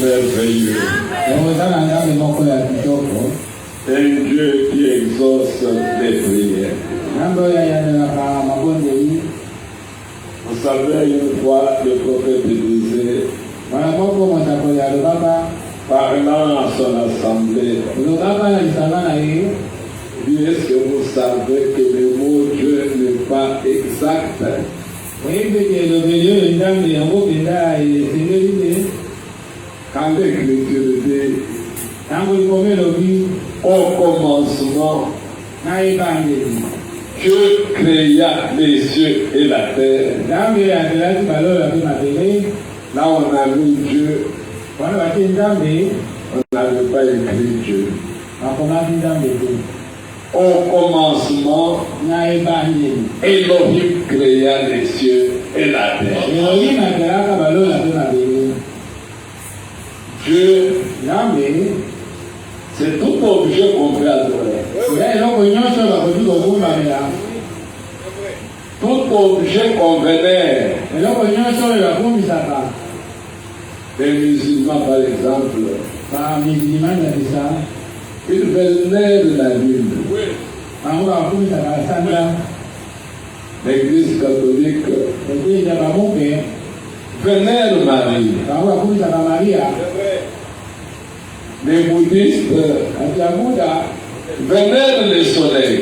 merveilleux. Un Dieu qui exauce les prières. Vous savez, une fois, le prophète disait, parlant à son assemblée, est-ce que vous savez que le mot Dieu n'est pas exact? Quand l'Écriture dit, au commencement, Dieu créa les cieux et la terre. Là, on a vu Dieu. On n'avait pas écrit Dieu. Au commencement, Elohim créa les cieux et la terre. Dieu, c'est tout objet qu'on peut adorer. Tout objet qu'on vénère. Les musulmans, par exemple, ils vénèrent la lune. L'Église catholique vénère Marie. Les bouddhistes vénèrent le soleil.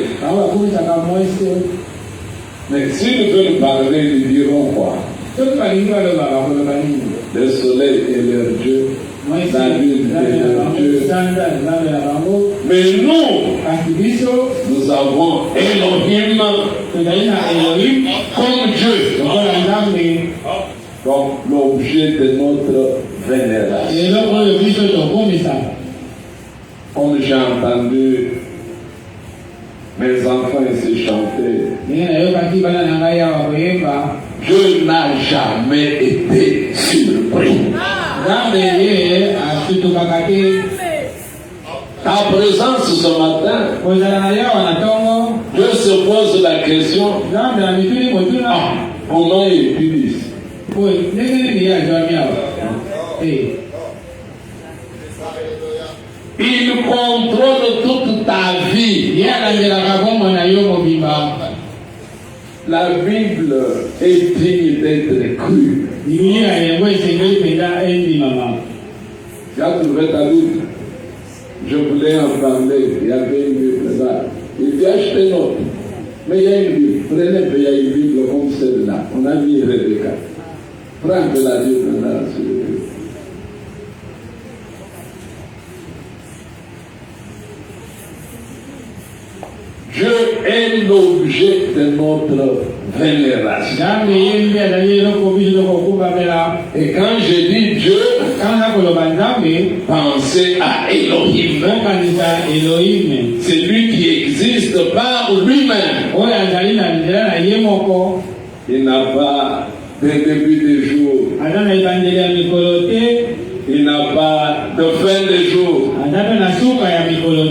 Mais s'ils veulent parler, ils diront quoi? Le soleil est leur Dieu, la lune est leur Dieu. Mais nous avons Elohim comme Dieu. Donc l'objet de notre vénération. Comme j'ai entendu mes enfants se chanter, Dieu n'a jamais été surpris. Ta présence ce matin, Dieu se pose la question, comment il utilise? Il contrôle toute ta vie. La Bible est digne d'être crue. Tu as trouvé ta Bible? Je voulais en parler. Il y avait une Bible là. Il dit acheter une autre. Mais il y a une Bible. Prenez, il y a une Bible comme celle-là. On a mis Rebecca. Prends un peu la Bible là. Dieu est l'objet de notre vénération. Et quand je dis Dieu, pensez à Elohim. C'est lui qui existe par lui-même. Il n'a pas de début de jour. Il n'a pas de fin de jour.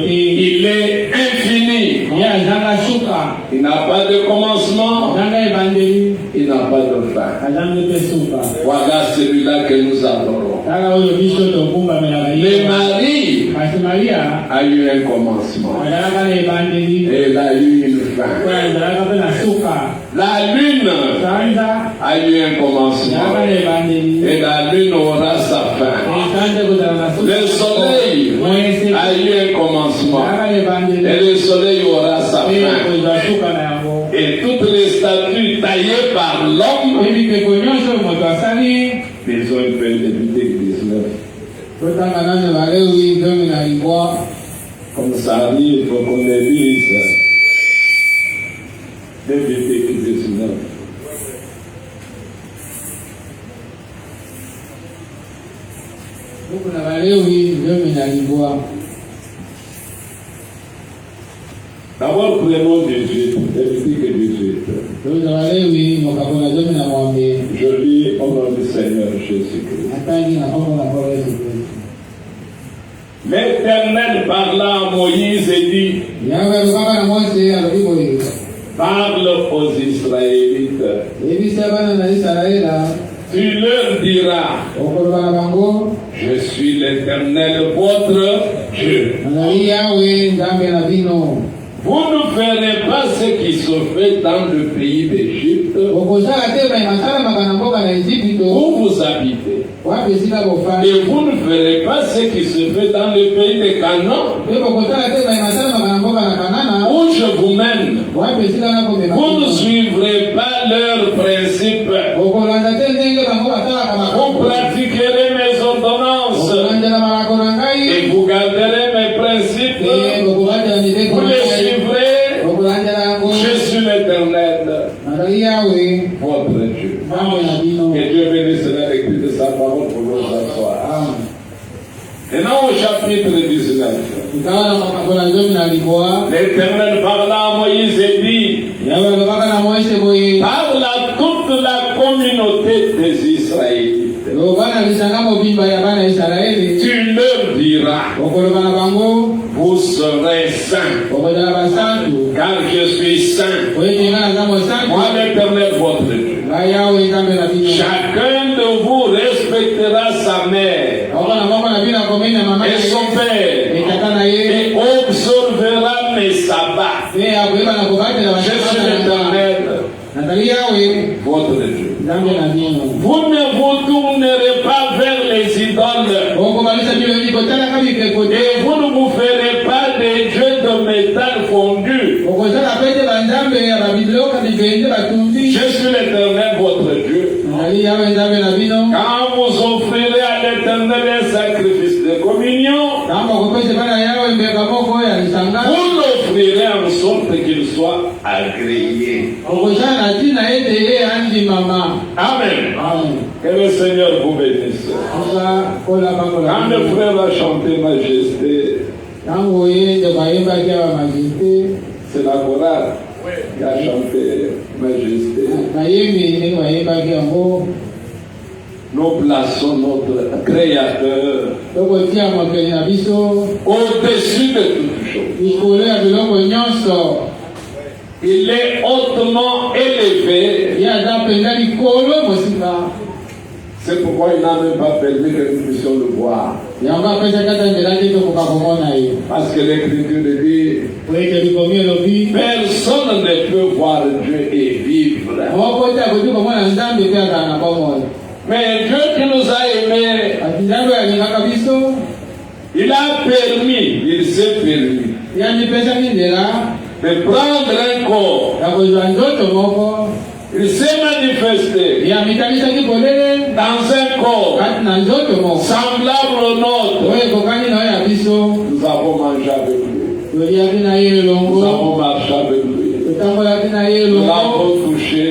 Il est infini. Il n'a pas de commencement. Il n'a pas de fin. Voilà celui-là que nous adorons. Mais Marie a eu un commencement. Elle a eu une fin. La lune a eu un commencement. Et la lune aura sa fin. Le soleil a eu un commencement. Et le soleil aura sa fin. Et toutes les statues taillées par l'homme, ils ont une Lévitique 19. Comme ça arrive, il faut qu'on les lise. Lévitique 19. D'abord, prenons 18, Lévitique 18. Je lis au nom du Seigneur Jésus-Christ. L'Éternel parla à Moïse et dit, parle aux Israélites Tu leur diras, je suis l'Éternel, votre Dieu. Vous ne ferez pas ce qui se fait dans le pays d'Égypte, où vous habitez. Et vous ne ferez pas ce qui se fait dans le pays de Canaan, où je vous mène. Vous ne suivrez pas leurs principes. Vous pratiquerez mes ordonnances et vous garderez mes principes. Vous les suivrez. Je suis l'Éternel, votre Dieu. Que Dieu bénisse la lecture de sa parole pour nous asseoir. Maintenant au chapitre 19. L'Éternel parla à Moïse et dit, parle à toute la communauté des Israélites. Tu leur diras, vous serez saints, car je suis saint. Moi l'Éternel votre Dieu. Chacun de vous respectera sa mère et son père et observera mes sabbats. Je suis l'Éternel, votre Dieu. Vous ne vous tournerez pas vers les idoles et vous ne vous ferez pas des dieux de métal fondu. Je suis l'Éternel, votre Dieu. Quand vous offrirez à l'Éternel un sacrifice de communion, vous l'offrirez en sorte qu'il soit agréé. Amen. Que le Seigneur vous bénisse. Quand le frère a chanté Majesté, c'est la chorale qui a chanté Majesté. Nous plaçons notre Créateur au-dessus de toutes choses. Il est hautement élevé. C'est pourquoi il n'a même pas permis que nous puissions le voir. Parce que l'Écriture dit, personne ne peut voir Dieu et vivre. Mais Dieu qui nous a aimés, il a permis, il s'est permis de prendre un corps. Il s'est manifesté dans un corps semblable au nôtre. Nous avons mangé avec lui. Nous avons marché avec lui. Nous l'avons touché.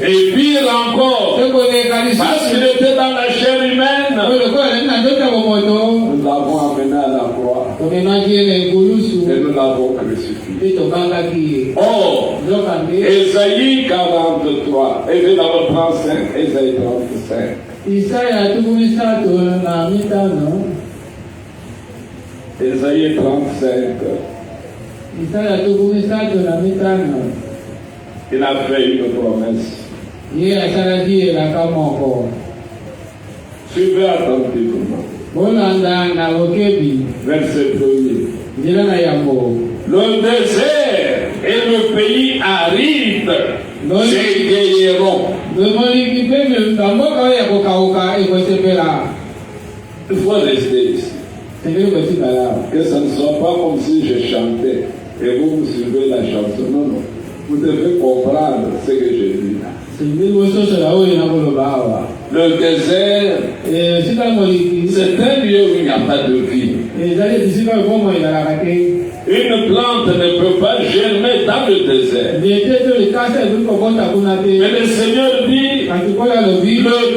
Et pire encore, parce qu'il était dans la chair humaine, nous l'avons amené à la croix. Et nous l'avons crucifié. Or, Ésaïe 43, et je vais d'abord 35, Ésaïe 35. Ésaïe 35. Il a fait une promesse. Suivez attentivement. Verset 1er. Le désert et le pays aride s'égayeront. Il faut rester ici. Que ce ne soit pas comme si je chantais et vous suivez la chanson. Non, non. Vous devez comprendre ce que je dis là. Le désert, c'est un lieu où il n'y a pas de vie. Une plante ne peut pas germer dans le désert. Mais le Seigneur dit, le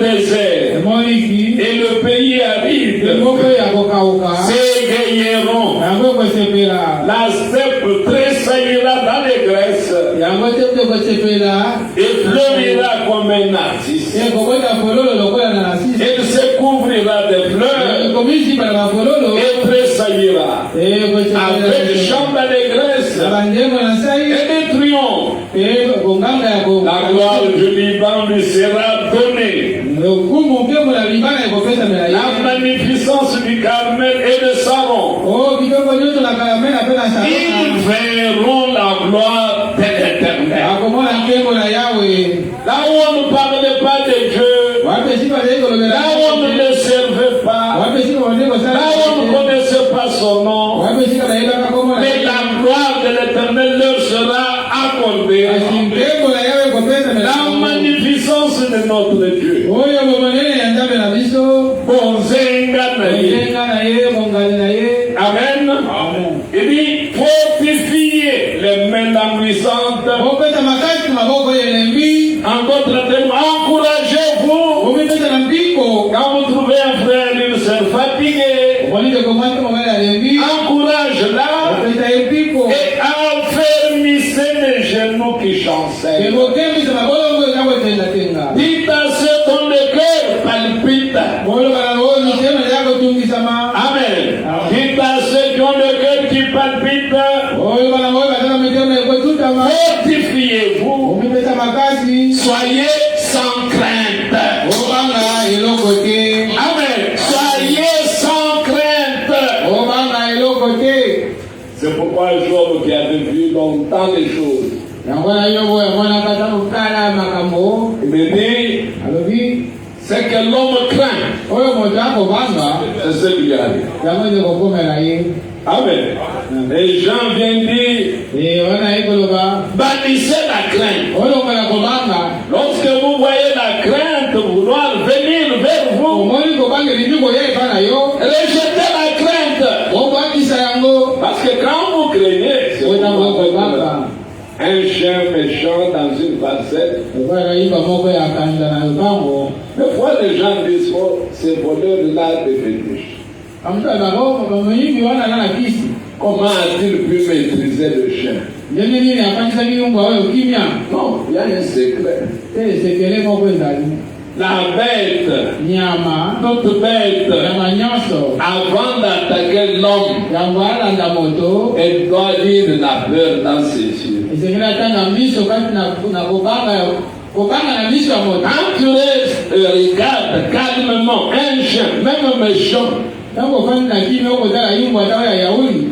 désert et le pays aride s'égayeront. La steppe tressaillira dans les graisses et fleurira comme un narcisse. Elle se couvrira de fleurs et tressaillira avec chants d'allégresse et de triomphe. La gloire du Liban lui sera donnée. La magnificence du Carmel et de Saron. Ils verront la gloire de l'Éternel. Là où on ne parlait pas de Dieu, là où on ne le servait pas, là où on ne connaissait pas son nom, mais la gloire de l'Éternel leur sera accordée. La magnificence de notre Dieu. Amen. Il dit fortifiez les mains languissantes. En d'autres termes, encouragez-vous. Quand vous trouvez un frère et une sœur fatigués, encourage-la et affermissez les genoux qui chancellent. Dites à ceux dont le cœur palpite. Amen. Dites à ceux qui ont le cœur qui palpite. Fortifiez-vous. Soyez sans crainte. Amen. Soyez sans crainte. C'est pourquoi un homme qui avait vu longtemps les choses, il me dit, c'est que l'homme craint. C'est ce qu'il a dit. Amen. Les gens viennent dire, bannissez la crainte. Lorsque vous voyez la crainte vouloir venir vers vous, rejetez la crainte. Parce que quand vous craignez, c'est un chien méchant dans une parcelle. Des fois, les gens disent, oh, c'est voleur de l'art de fétiche. Comment a-t-il pu maîtriser le chien? Non, il y a un secret. La bête, toute bête, avant d'attaquer l'homme, elle doit lire la peur dans ses yeux. Quand tu regardes calmement un chien, même méchant,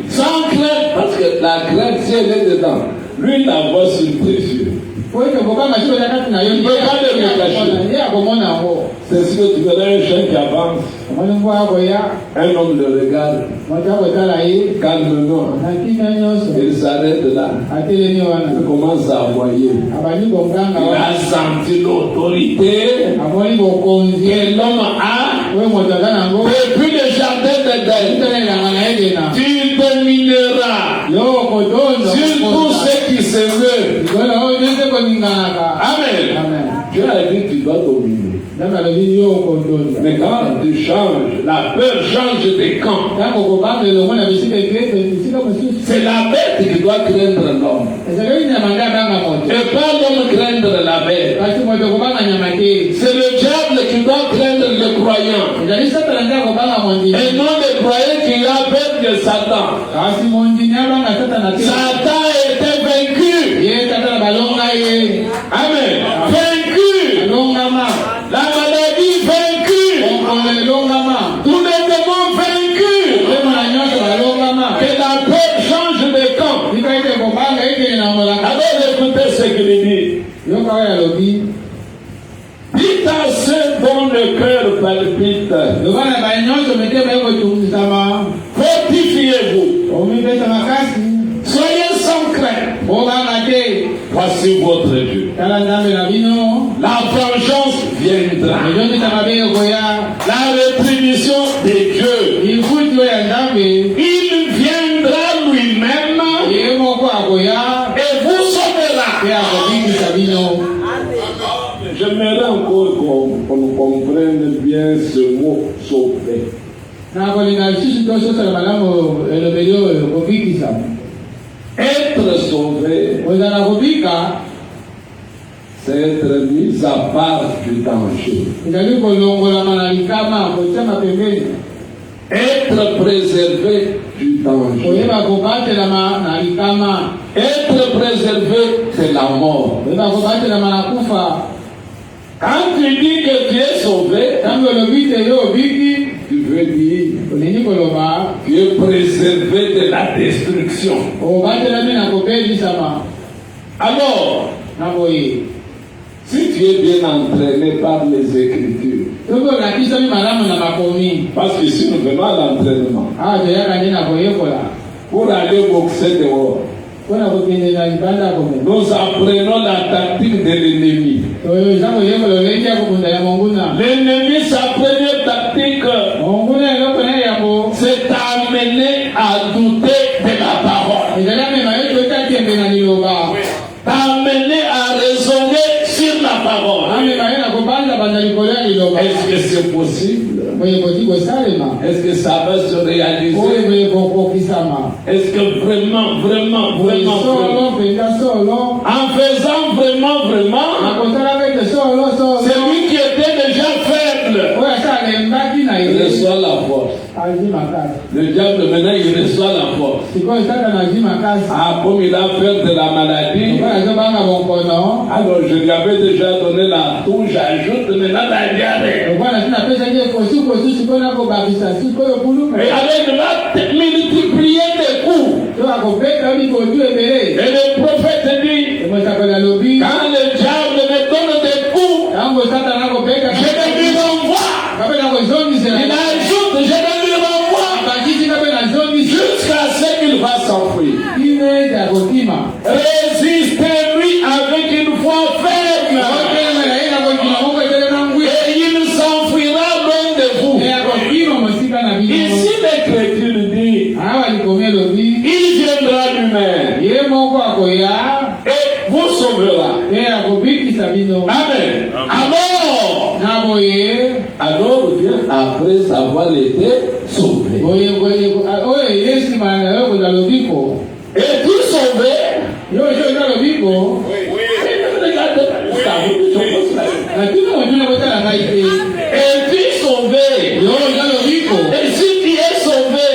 sans crainte, parce que la crainte, si elle est dedans, lui la voit sur tes yeux. Il ne peut pas le cacher. C'est ce que tu verras un chien qui avance. Un homme le regarde calmement. Il s'arrête là. Il commence à aboyer. Il a senti l'autorité que l'homme a. Depuis le jardin d'Éden, tu domineras sur tous ceux qui se veulent. Amen. Dieu a dit que tu dois dominer. Mais quand tu changes, la peur change de camp. C'est la bête qui doit craindre l'homme. Et pas l'homme craindre la bête. C'est le diable qui doit craindre le croyant. Et non le croyant qui a peur de Satan. Satan était vaincu. Amen. Vaincu. La maladie vaincue. Tous les démons vaincus. Que la peur change de camp. Alors écoutez ce qu'il dit. Dites à ceux dont le cœur palpite. Fortifiez-vous. Soyez sans crainte. Voici votre Dieu. La vengeance viendra. La rétribution de Dieu. Il viendra lui-même et vous sauvera. J'aimerais encore qu'on comprenne bien ce mot sauver. Être sauvé, c'est être mis à part du danger. Être préservé du danger. Être préservé de la mort. Quand tu dis que tu es sauvé, tu veux dire tu es préservé de la destruction. Alors, si tu es bien entraîné par les Écritures, parce que si nous venons à l'entraînement, pour aller boxer dehors, nous apprenons la tactique de l'ennemi. L'ennemi, sa première tactique, c'est d'amener à douter de la parole. T'amener à raisonner sur la parole. Est-ce que c'est possible? Est-ce que ça va se réaliser? Est-ce que vraiment, en faisant vraiment, celui qui était déjà faible, il reçoit la force. Le diable maintenant il reçoit la force. Comme il a peur de la maladie, alors je lui avais déjà donné la touche, j'ajoute maintenant la diarrhée. Et alors il va multiplier des coups. Et le prophète dit, quand le diable me donne des coups, je lui renvoie. Il ajoute, je lui renvoie jusqu'à ce qu'il va s'enfuir. Résistez-lui avec une foi ferme. Et il s'enfuira loin de vous. Ici l'Écriture dit, il viendra lui-même et vous sauvera. Amen. Alors Dieu, après avoir été sauvé, es-tu sauvé? Es-tu sauvé? Et si tu es sauvé,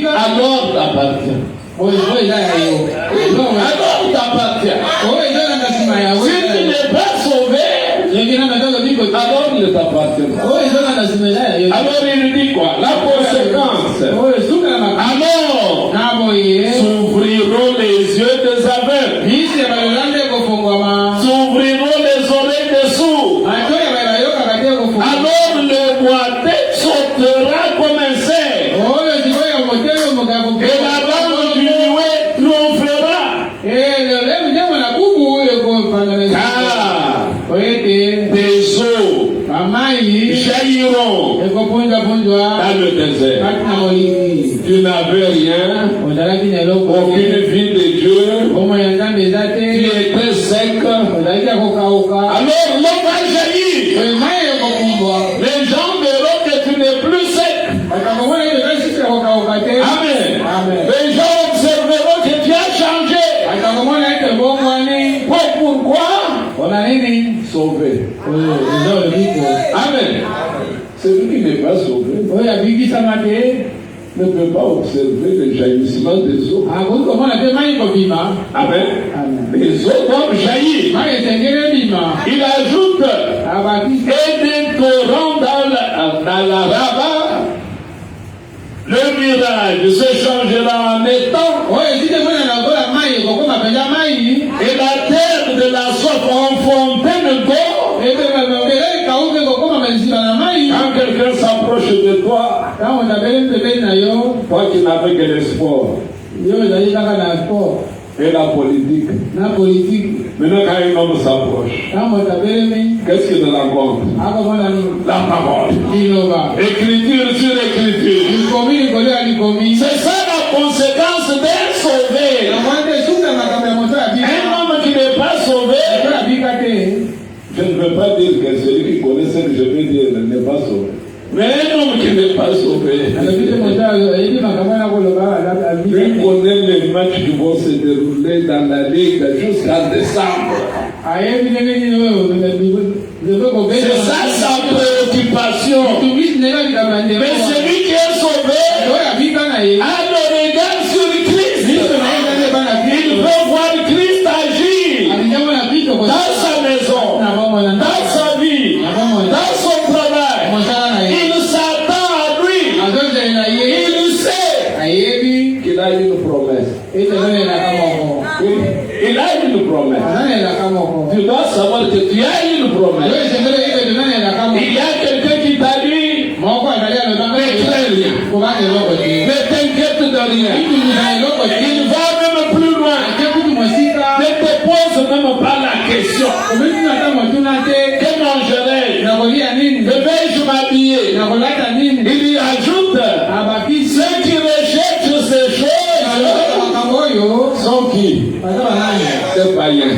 alors t'appartiens. Alors t'appartiens. Si tu n'es pas sauvé, alors il ne t'appartient pas. Alors il dit quoi? La conséquence. Alors, s'ouvriront les yeux des aveugles. S'ouvriront les oreilles des sourds. Alors le boiteux sautera comme un cerf. Et la langue du muet triomphera. Car des eaux jailliront dans le désert. Tu n'avais rien, aucune vie de Dieu, tu étais sec. Alors l'eau va jaillir. Les gens verront que tu n'es plus sec. Amen. Les gens observeront que tu as changé. Pourquoi? Sauvé. Amen. Celui qui n'est pas sauvé ne peut pas observer le jaillissement des eaux. Amen. Les eaux doivent jaillir. Il ajoute, et des torrents dans la rabat, le mirage se changera en étang, et la terre de la soif en fontaine d'eau. Quand quelqu'un s'approche de toi, toi qui n'avais que l'espoir et la politique. Maintenant quand un homme s'approche, qu'est-ce qu'il rencontre? La parole. Écriture sur écriture. C'est ça la conséquence d'être sauvé. Un homme qui n'est pas sauvé, je ne veux pas dire que celui qui connaît ce que je veux dire n'est pas sauvé. Mais un homme qui n'est pas sauvé, lui connaît les matchs qui vont se dérouler dans la Ligue jusqu'en décembre. C'est ça sa préoccupation. Mais celui qui est sauvé a le regard sur Christ. Il veut voir Christ agir dans sa maison, dans sa Tu dois savoir que tu as une promesse. Il y a quelqu'un qui t'a dit, mais très bien. Ne t'inquiète de rien. Il va même plus loin. Ne te pose même pas la question. Que mangerai-je? Vais-je m'habiller? Il y ajoute, ceux qui recherchent ces choses sont qui? C'est païen.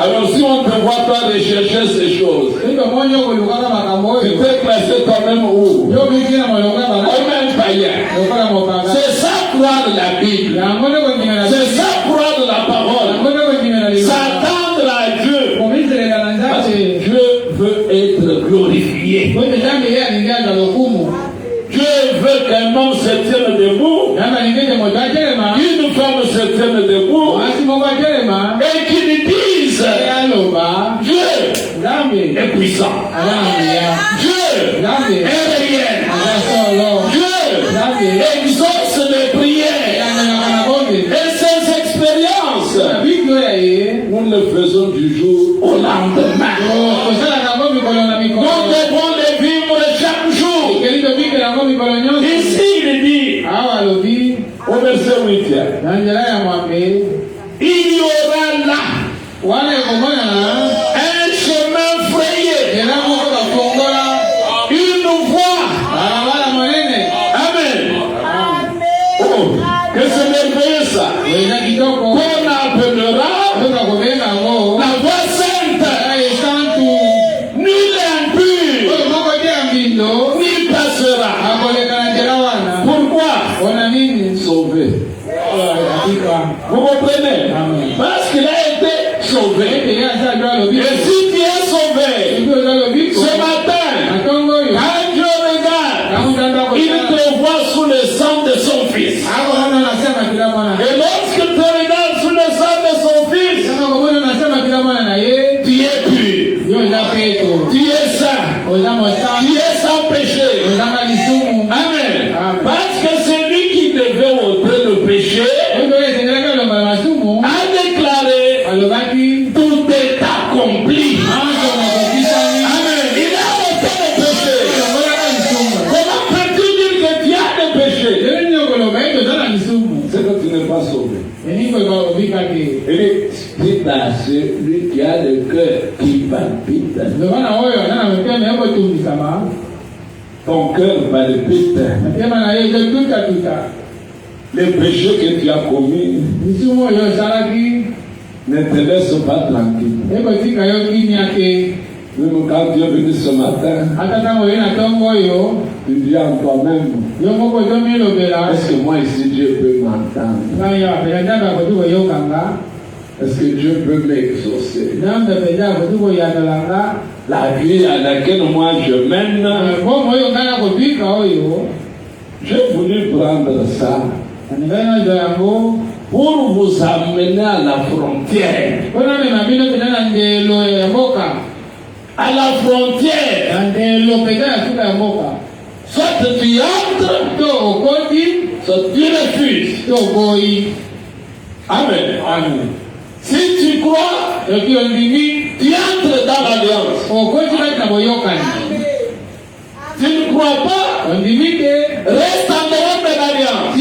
Alors si on te voit toi rechercher ces choses, tu peux classer toi-même où? Comme un païen. C'est ça croire la Bible. C'est ça croire la parole. S'attendre à Dieu. Parce que Dieu veut être glorifié. Dieu veut qu'un homme se tienne debout, qu'une femme se tienne debout, et qu'il dise Dieu est puissant, Dieu est réel, Dieu exauce les prières. Et ces expériences, nous le faisons du jour au lendemain. Nous devons les vivre chaque jour. Ici, il dit, au verset 8, il y aura là un chemin frayé, une voie. Amen. Oh, que c'est merveilleux ça. Qu'on appellera la voie sainte. Nul impur n'y passera. Pourquoi? Sauvé. Vous comprenez? Parce qu'il a été sauvé. Et si tu es sauvé, ce matin, quand Dieu regarde, il te voit sous le sang de son fils. Et lorsque tu regardes sous le sang de son fils, tu es pur. Tu es saint. Tu es sans péché. Amen. Parce que celui qui devait ôter le péché a déclaré tout est accompli. Amen. Il a ôté le péché. Comment peux-tu dire que tu as le péché? C'est que tu n'es pas sauvé. Et l'esprit à celui qui a le cœur qui palpite. Ton cœur palpite. Les péchés que tu as commis ne te laissent pas tranquille. Même quand tu es venu ce matin, tu dis en toi-même, est-ce que moi ici Dieu peut m'entendre? Est-ce que Dieu peut m'exaucer? La vie à laquelle moi je mène, j'ai voulu prendre ça pour vous amener à la frontière. À la frontière. Soit tu entres, soit tu refuses. Amen. Si tu crois, tu entres dans l'alliance. Tu ne crois pas, reste en dehors de l'alliance.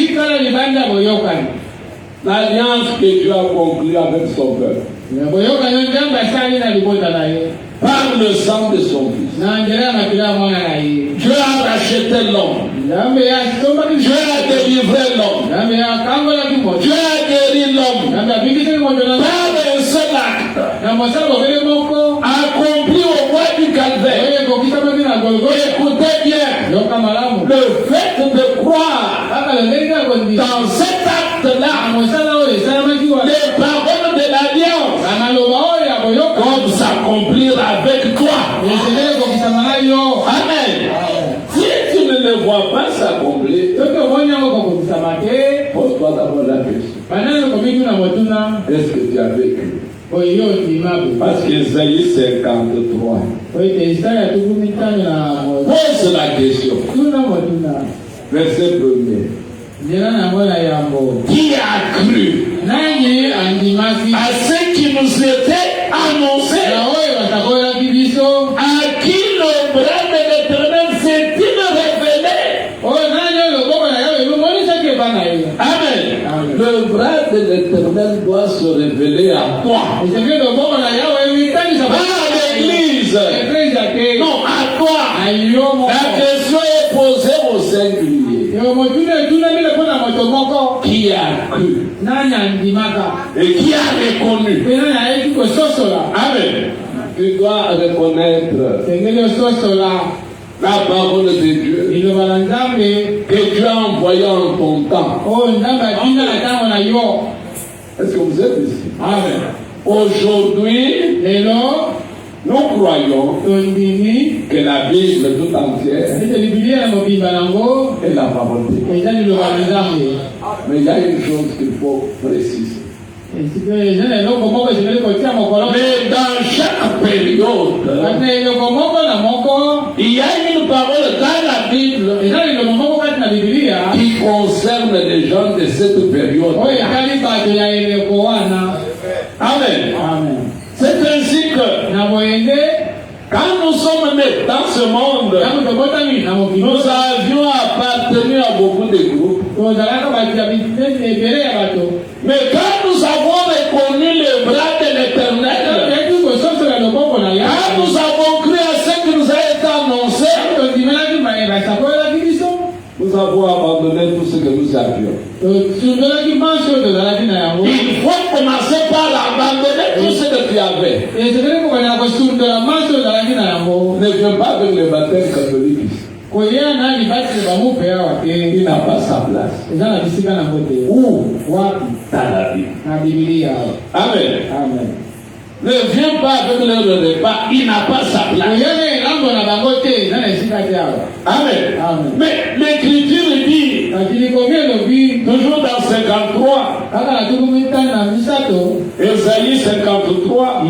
L'alliance que Dieu a conclue avec son peuple. Par le sang de son fils. Dieu a racheté l'homme. Dieu a délivré l'homme. Dieu a guéri l'homme. Par un seul acte. Accompli au bois du calvaire. Écoutez bien. Le fait de croire dans cet acte-là, les paroles de l'alliance comme s'accomplir avec toi. Amen. Si tu ne le vois pas s'accomplir, pose-toi d'abord la question. Est-ce que tu as vécu? Parce qu'Ésaïe 53 pose la question. Verset 1er. Qui a cru à ce qui nous était annoncé, à qui le bras de l'Éternel s'est-il révélé. Amen. Le bras de l'Éternel doit se révéler à toi. Pas à l'église. Non, à toi. La question est posée au singulier. Qui a cru et qui a reconnu. Amen. Tu dois reconnaître la parole de Dieu que Dieu a envoyé en ton temps. Est-ce que vous êtes ici? Amen. Aujourd'hui, nous croyons que la Bible tout entière est la parole de Dieu. Mais il y a une chose qu'il faut préciser. Mais dans chaque période, il y a une parole dans la Bible qui concerne les gens de cette période. Amen. C'est ainsi que quand nous sommes nés dans ce monde, nous avions appartenu à beaucoup de groupes. Mais quand nous avons reconnu le bras de l'Éternel, quand nous avons cru à ce qui nous a été annoncé, nous avons abandonné tout ce que nous avions. Il faut commencer par abandonner tout ce que tu avais. Ne viens pas avec le baptême catholique ici. Il n'a pas sa place. Où? Dans la Bible. Amen. Ne viens pas avec le repas, il n'a pas sa place. Amen. Mais l'Écriture dit, toujours dans 53, Ésaïe 53,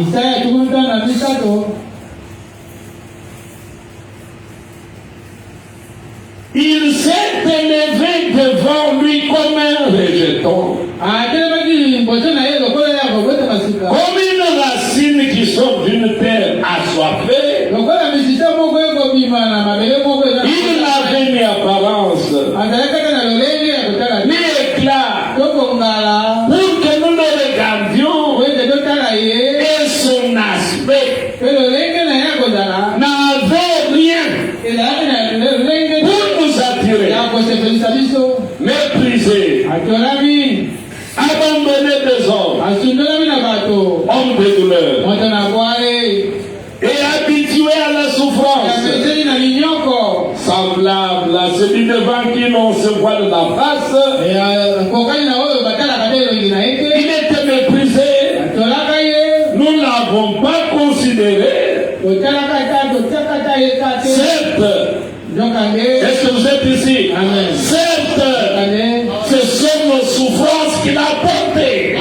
il s'est élevé devant lui comme un rejeton. Comme une racine qui sort d'une terre assoiffée. Il n'avait ni apparence, ni éclat, pour que nous le regardions. Et son aspect n'avait rien pour nous attirer. Méprisé, abandonné des hommes, homme de douleur, et habitué à la souffrance, semblable à celui devant qui l'on se voit de la face. Il était méprisé. Nous ne l'avons pas considéré. Certes, est-ce que vous êtes ici? Amen. Certes, ce sont nos souffrances qu'il a portées.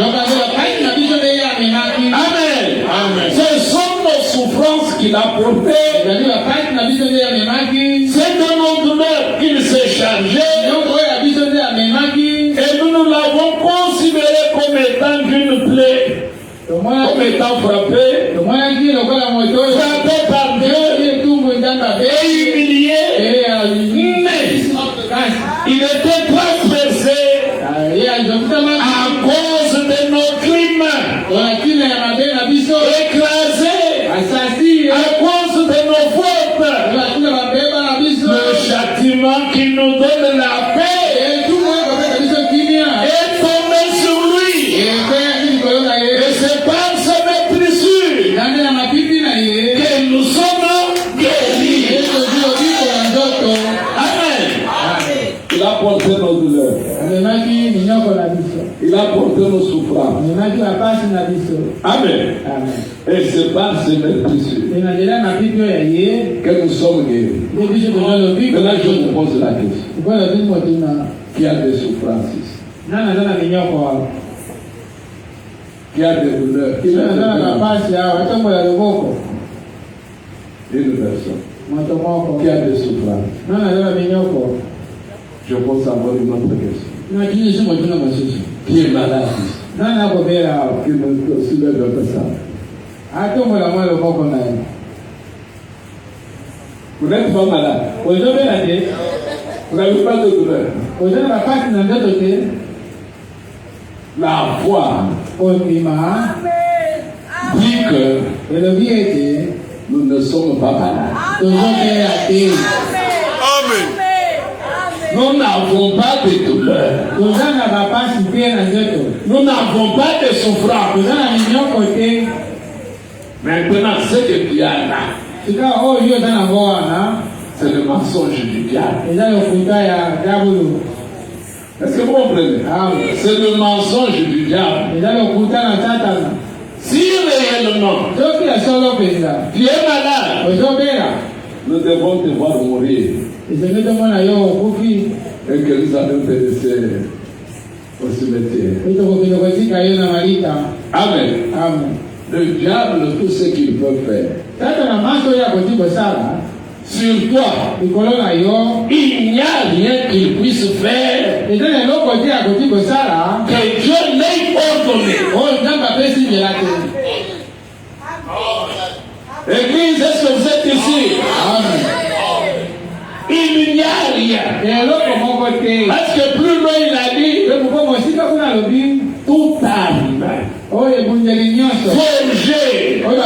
Amen. Ce sont nos souffrances qu'il a portées. C'est de nos douleurs qu'il s'est chargé. Et nous l'avons considéré comme étant d'une plaie, comme étant frappé par Dieu et humilié. Mais il était transpercé à cause de nos crimes, écrasé à cause de nos fautes. Le châtiment qui nous donne la paix est tombé sur lui. Et c'est par sa maîtrisure que nous sommes guéris. Amen. Il a porté nos douleurs. Il a porté nos souffrances. Amen. Et c'est par ses maîtrisures que nous sommes guéris. Maintenant, je vous pose la question. Qui a des souffrances ici? Qui a des douleurs? Une personne. Qui a des souffrances? Je pose encore une autre question. Qui est malade ici? qui me soulève un peu ça. Vous n'êtes pas malade. Vous n'avez pas de douleur. La foi dit que nous ne sommes pas malades. Amen. Nous n'avons pas de douleur. Nous n'avons pas de souffrance. Maintenant, ce que tu as là, c'est le mensonge du diable. Est-ce que vous comprenez? C'est le mensonge du diable. Si réellement tu es malade, nous devons te voir mourir. Et que nous allons te laisser au cimetière. Amen. Le diable, tout ce qu'il peut faire sur toi, il n'y a rien qu'il puisse faire que Dieu l'ait ordonné. Église, est-ce que vous êtes ici? Il n'y a rien. Parce que plus loin il a dit, tout âme forgé contre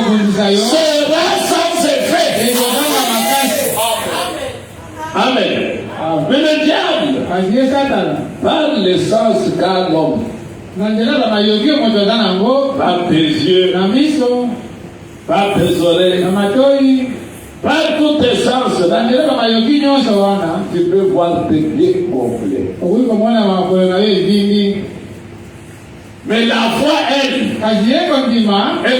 vous sera sans effet. Amen. Mais le diable, par l'essence qu'a l'homme, par tes yeux, par tes oreilles, par tous tes sens, tu peux voir tes pieds complets. Mais la foi, elle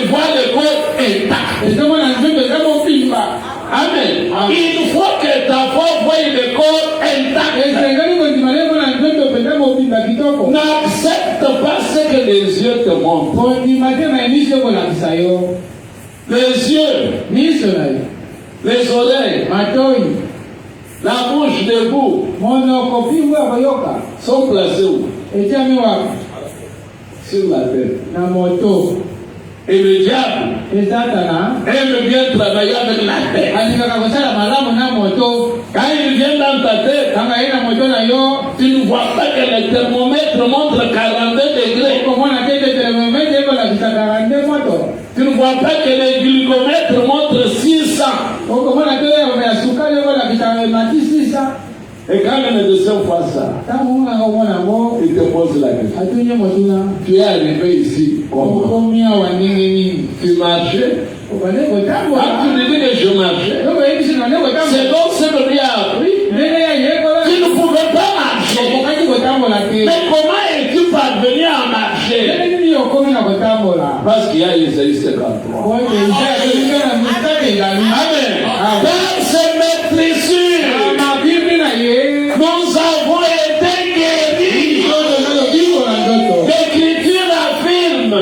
voit le corps intact. Amen. Il faut que ta foi voie le corps intact. N'accepte pas ce que les yeux te montrent. Les yeux, les oreilles, la bouche debout sont placés où? Sur la tête. Et le diable aime bien travailler avec la tête. Quand il vient dans ta tête, tu ne vois pas que le thermomètre montre 42 degrés. Tu ne vois pas que le glucomètre montre 600. Et quand le médecin voit ça, il te pose la question. Tu es arrivé ici comment? Tu marchais? Ah, tu dis que je marchais. C'est donc ce que lui a appris. Tu ne pouvais pas marcher. Mais comment es-tu parvenu à marcher? Parce qu'il y a Isaïe 53. Amen. Dans ces maîtrisures, nous avons été guéris. L'Écriture affirme,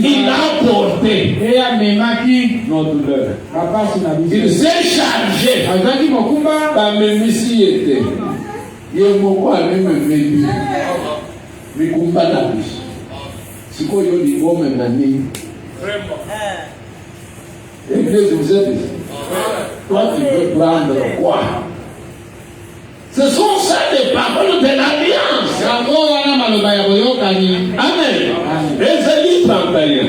il a porté nos douleurs. Il s'est chargé. Par mes missions étaient. Il y a beaucoup à même mais combat la vie. C'est quoi il y a des même année? Église, vous êtes ici. Toi, tu veux prendre quoi? Ce sont ça les paroles de l'alliance. Amen. Ésaïe 31.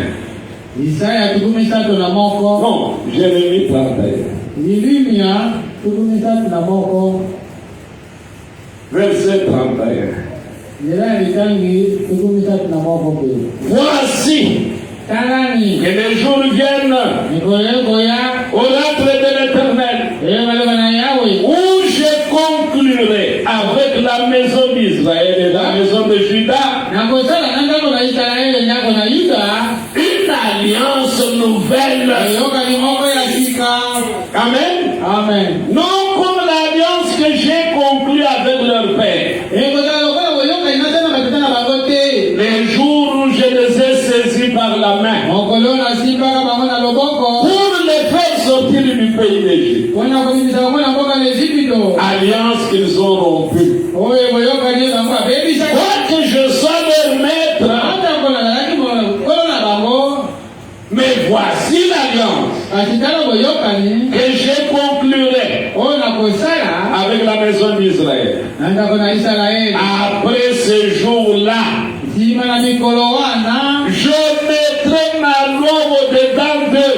Non, Jérémie 31. Verset 31. Voici que les jours viennent au ratre de l'Éternel, où je conclurai avec la maison d'Israël et la maison de Juda une alliance nouvelle. Amen. Non comme l'alliance que j'ai conclue avec leur père. Les jours où je les ai saisis par la main pour les faire sortir du pays d'Égypte. Alliance qu'ils ont rompue. Quoi que je que je conclurai avec la maison d'Israël. Après ce jour-là, je mettrai ma loi au-dedans d'eux.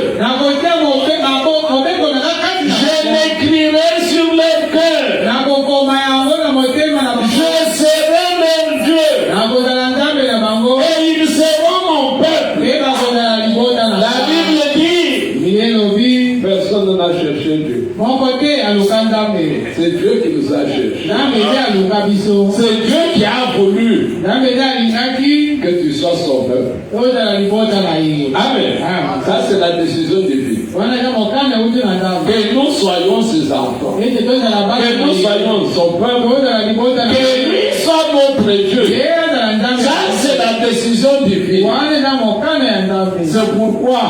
Je l'écrirai sur leur cœur. Je serai leur Dieu. Et ils seront mon peuple. La Bible dit, personne n'a cherché Dieu. C'est Dieu qui nous a cherchés. C'est Dieu qui a voulu que tu sois son peuple. Amen. Ça, c'est la décision divine. Que nous soyons ses enfants. Que nous soyons son peuple. Que lui soit notre Dieu. Ça, c'est la décision divine. C'est pourquoi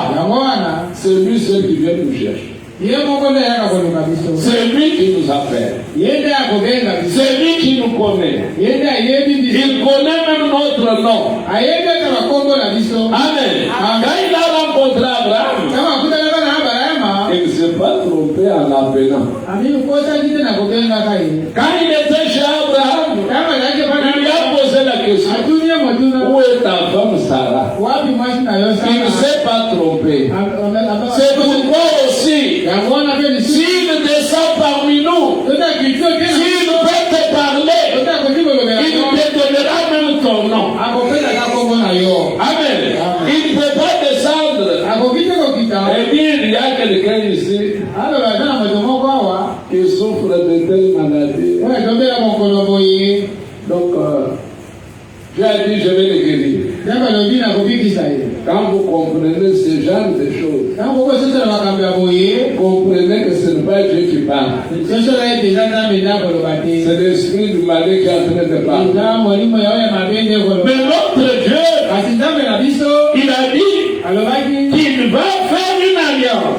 c'est lui seul qui vient nous chercher. C'est lui qui nous appelle. C'est lui qui nous connaît. Il connaît même notre nom. Amen. Quand il a rencontré Abraham, il ne s'est pas trompé en l'appelant. Quand il était chez Abraham, il lui a posé la question, où est ta femme Sarah? Il ne s'est pas trompé. C'est pourquoi aussi, s'il descend parmi nous, s'il peut te parler, il te donnera même ton nom. Amen. Il ne peut pas descendre et dire, il y a quelqu'un ici qui souffre de telle maladie. Donc, Dieu a dit, je vais le guérir. Quand vous comprenez ce genre de choses, comprenez que ce n'est pas Dieu qui parle. C'est l'esprit du malin qui est en train de parler. Mais notre Dieu, il a dit qu'il va faire une alliance.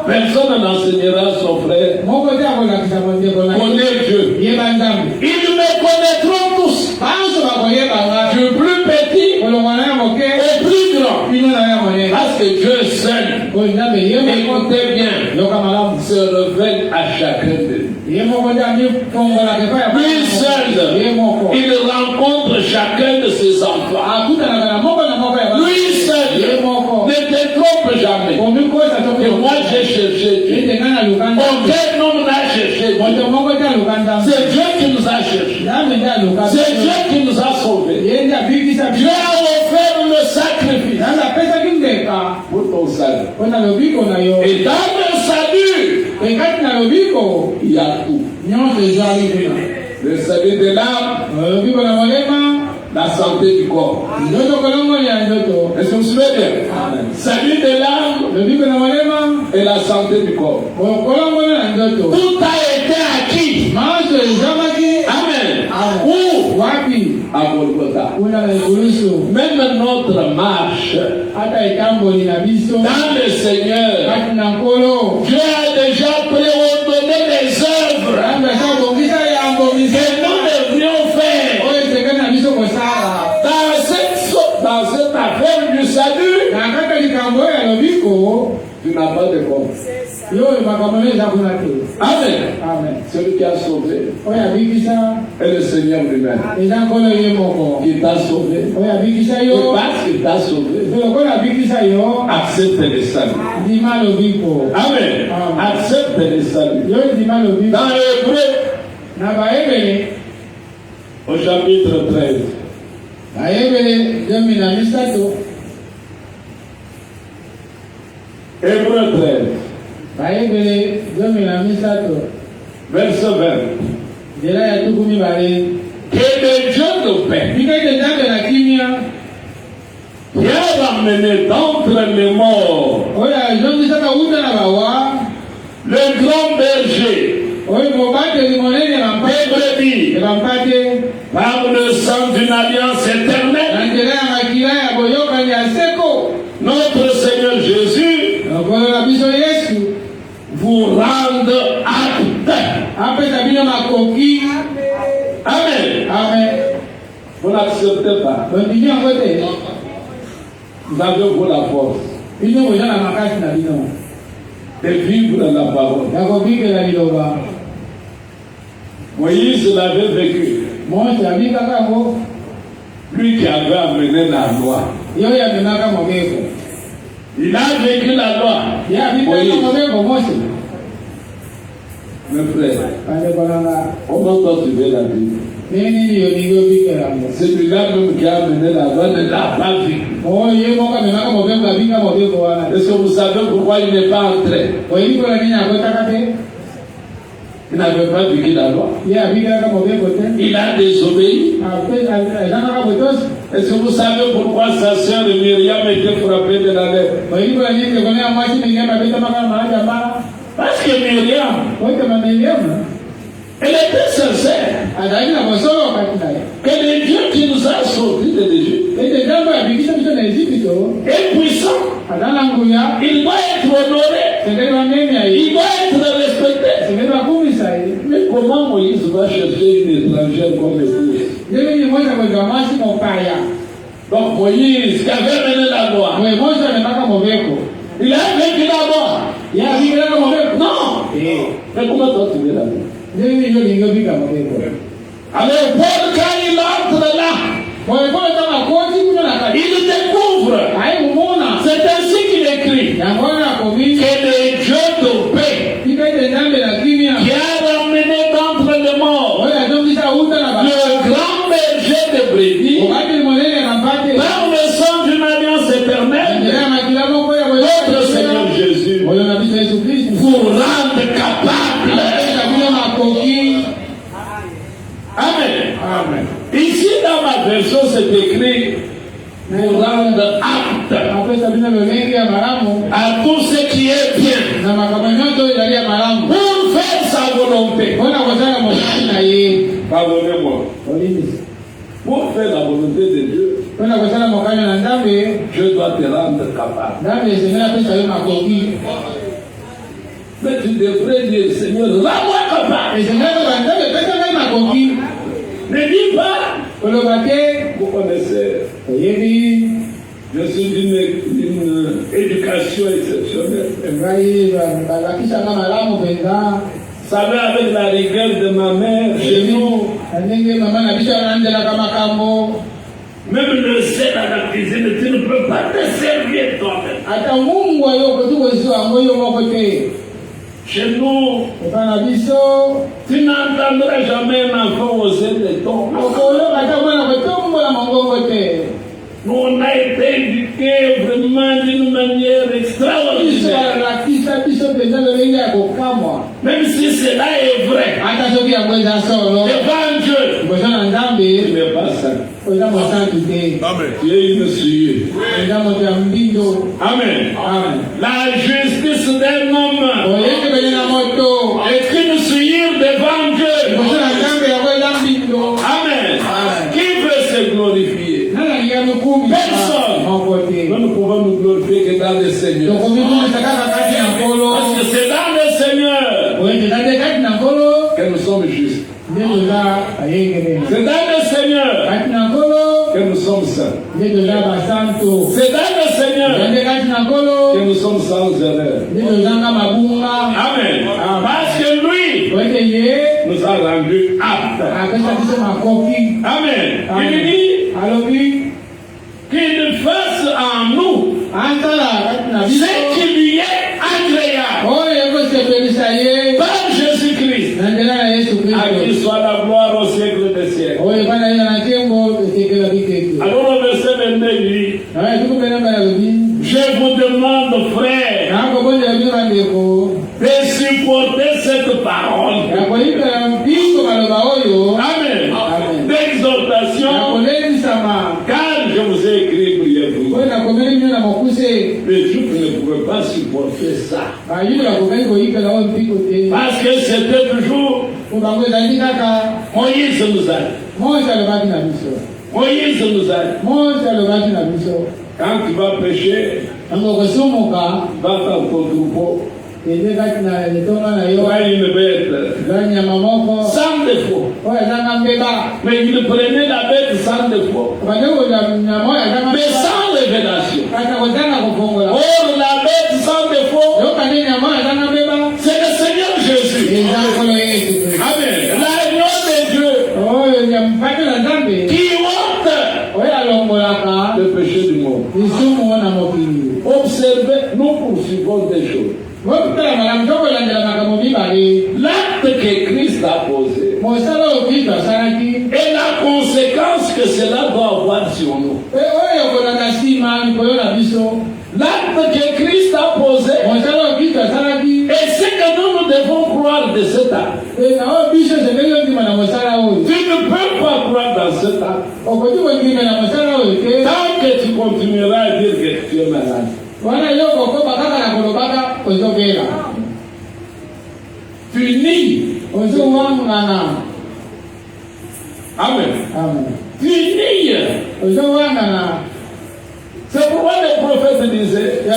Personne n'enseignera son frère. Connaît Dieu. Ils me connaîtront tous. Du plus petit au plus grand. Parce que Dieu seul, écoutez bien, se révèle à chacun de nous. Lui seul, il rencontre chacun de ses enfants. Lui seul ne te trompe jamais. Et moi j'ai cherché Dieu. Aucun homme n'a cherché Dieu. C'est Dieu qui nous a cherchés. C'est Dieu qui nous a sauvés. Dieu a offert le sacrifice pour ton salut. Et dans le salut, il y a tout. Le salut de l'âme, la santé du corps. Est-ce que vous suivez bien? Salut de l'âme et la santé du corps. Tout a été acquis. Amen. Où? À Golgotha. Même notre marche dans le Seigneur, Dieu a déjà préordonné les œuvres que nous devrions faire. Dans cette affaire du salut, tu n'as pas de compte. Amen. Celui qui a sauvé est le Seigneur lui-même. Il t'a sauvé. Et parce qu'il t'a sauvé, accepte le salut. Amen. Accepte le salut. Dans l'Hébreu, au chapitre 13. Hébreu 13. Verset 20. Que le Dieu de paix, qui a ramené d'entre les morts le grand berger des brebis par le sang d'une alliance éternelle, notre Seigneur Jésus vous rende apte. Amen. Vous n'acceptez pas. Vous avez vous la force. de vivre la parole. Moïse l'avait vécu. Lui qui avait amené la loi. Il a vécu la loi. Moïse. Mes frères, comment toi tu veux la Bible? Celui-là même qui a amené la loi ne l'a pas vu. Est-ce que vous savez pourquoi il n'est pas entré? Il n'avait pas vécu la loi. Il a désobéi. Est-ce que vous savez pourquoi sa sœur Myriam était frappée de la lèvre? Parce que Myriam, elle était sincère. Que le Dieu qui nous a sortis de l'Égypte est puissant. Il doit être honoré. Il doit être respecté. Mais comment Moïse va chercher une étrangère comme épouse? Donc Moïse qui avait mené la loi, il a vécu la loi. Non. Mais comment toi tu veux la loi? Alors Paul, quand il entre là, il découvre. C'est ainsi qu'il écrit que le Dieu de paix qui a ramené d'entre les morts le grand berger de brebis par le sang d'une alliance éternelle, notre Seigneur Jésus, vous rendre capable. Amen. Amen. Ici dans ma version c'est écrit vous rendre apte à tout ce qui est bien pour faire sa volonté. Pardonnez-moi. Pour faire la volonté de Dieu, je dois te rendre capable. Mais tu devrais dire, Seigneur, rends-moi capable. Ne dis pas, vous connaissez, je suis d'une éducation exceptionnelle. Vous savez, avec la rigueur de ma mère, chez nous, même le sel à la cuisine, tu ne peux pas te servir toi-même. Chez nous, tu n'entendras jamais un enfant oser de tomber. Nous, on a été éduqués vraiment d'une manière extraordinaire. Même si cela est vrai, devant Dieu, tu n'es pas saint. Amen. Tu es une souillure. Amen. La justice d'un homme est une souillure devant Dieu. Amen. Qui veut se glorifier? Personne. Nous ne pouvons nous glorifier que dans le Seigneur. Parce que c'est dans le Seigneur que nous sommes justes. C'est dans le Seigneur que nous sommes saints. C'est dans le Seigneur que nous sommes sans erreur. Amen. Parce que lui nous a rendus aptes. Amen. Il dit qu'il fasse en nous ce qui lui est agréable. Par Jésus-Christ. À qui soit la gloire au siècle des siècles. Alors le verset 22 dit, je vous demande, frères, de supporter cette parole. Amen. D'exhortation, car je vous ai écrit brièvement. Mais je ne pouvais pas supporter ça. Parce que c'était toujours Moïse nous a dit. Moïse nous a dit. Quand tu vas pécher, va dans ton troupeau. Prends une bête sans sans défaut. Mais il prenait la bête sans défaut. Mais sans révélation. Or, la bête sans défaut, c'est le Seigneur Jésus. Amen. L'agneau de Dieu qui ôte le péché du monde. Observez, nous poursuivons des choses. L'acte que Christ a posé et la conséquence que cela doit avoir sur nous. L'acte que Christ a posé et ce que nous devons croire de cet acte. Tu ne peux pas croire dans cet acte tant que tu continueras à dire que tu es malade. Tu nies. Amen. Tu nies. C'est pourquoi le prophète disait, un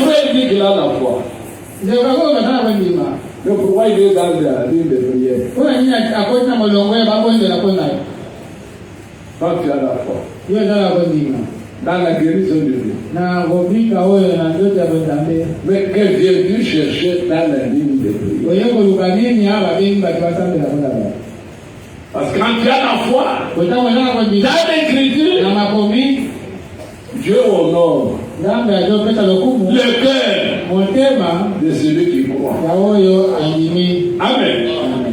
frère dit qu'il a la foi. Mais pourquoi il est dans la ligne de prière? Quand tu as la foi. Dans la guérison de Dieu. Mais que viens-tu chercher dans la ligne de prière? Parce que quand tu as la foi, dans l'écriture, Dieu honore le cœur de celui qui croit. Amen.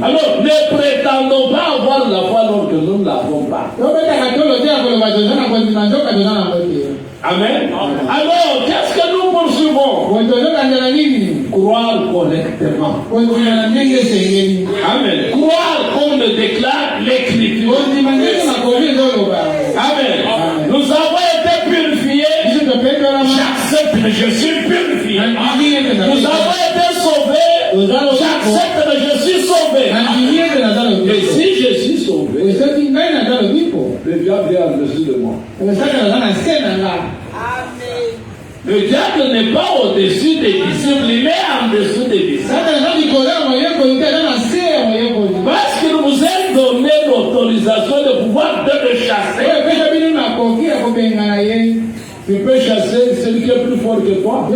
Alors, ne prétendons pas avoir la foi alors que nous ne l'avons pas. Amen. Alors, qu'est-ce que nous poursuivons? Croire correctement. Amen. Croire comme le déclare l'Écriture. Amen. Nous avons été purifiés. J'accepte que je suis purifié. Nous avons été sauvés. J'accepte que je suis sauvé. Et si je suis sauvé, le diable est au-dessus de moi. Le diable n'est pas au-dessus des disciples, il est en dessous des disciples. Parce que nous vous avez donné l'autorisation de pouvoir te le chasser. Tu peux chasser celui qui est plus fort que toi.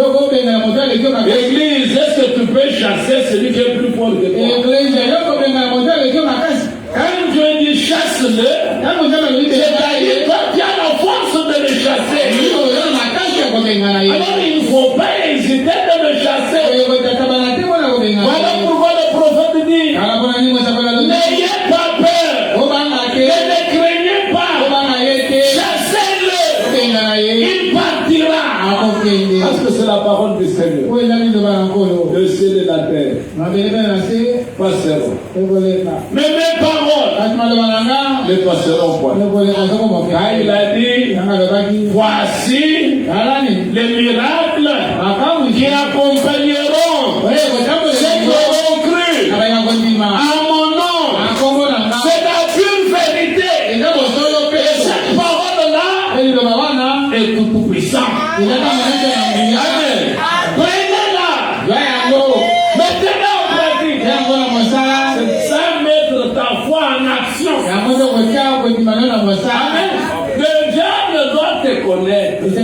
Église, est-ce que tu peux chasser celui qui est plus fort que toi? Quand Dieu dit chasse-le, c'est-à-dire toi tu as la force de le chasser. Alors il ne faut pas hésiter de le chasser. Voilà pourquoi le prophète dit, n'ayez pas peur, ne craignez pas, chassez-le, il partira. Parce que c'est la parole du Seigneur. Le ciel et la terre passeront. Mais mes paroles ne passeront point. Car il a dit, voici les miracles qui accompagneront ceux qui auront cru à mon nom. C'est la pure vérité. Et cette parole-là est tout puissante. Amen. Prenez-la. Mettez-la en pratique. C'est ça, mettre ta foi en action. Amen. Le diable doit te connaître. Est-ce que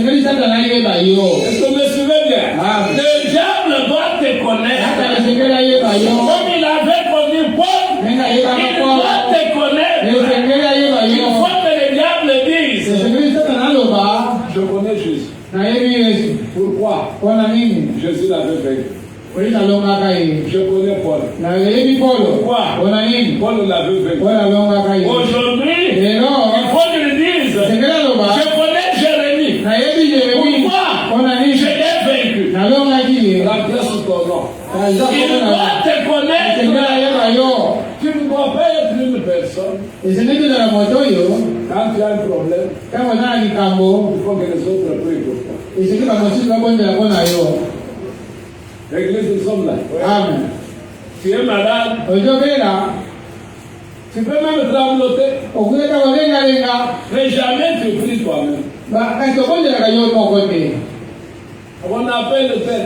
vous me suivez bien? Le diable doit te connaître. Comme il avait connu Paul, il doit te connaître. Il faut que le diable dise, je connais Jésus. Pourquoi? Jésus l'avait vaincu. Je connais Paul. Pourquoi? Paul l'avait vaincu. Aujourd'hui, il faut qu'il dise, je connais Jérémie. Pourquoi? Je l'ai vaincu. La grâce au ton nom. Il doit te connaître. Tu ne dois pas être une personne. Quand tu as un problème, il faut que les autres prient pour toi. L'église, nous sommes là. Amen. Tu es malade. Tu peux même trembloter. Mais jamais tu pries toi-même. On appelle le tel.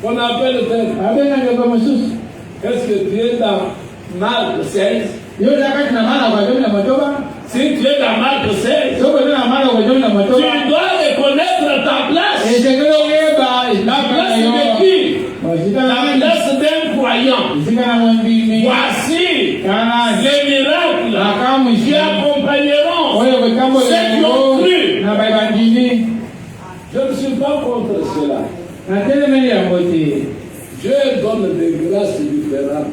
On appelle le tel. Est-ce que tu es dans Marc 16? Si tu es dans Marc 16, tu dois reconnaître ta place. La place de qui? La place d'un croyant. Voici les miracles qui accompagneront ceux qui ont cru. Je ne suis pas contre cela. Dieu donne des grâces différentes.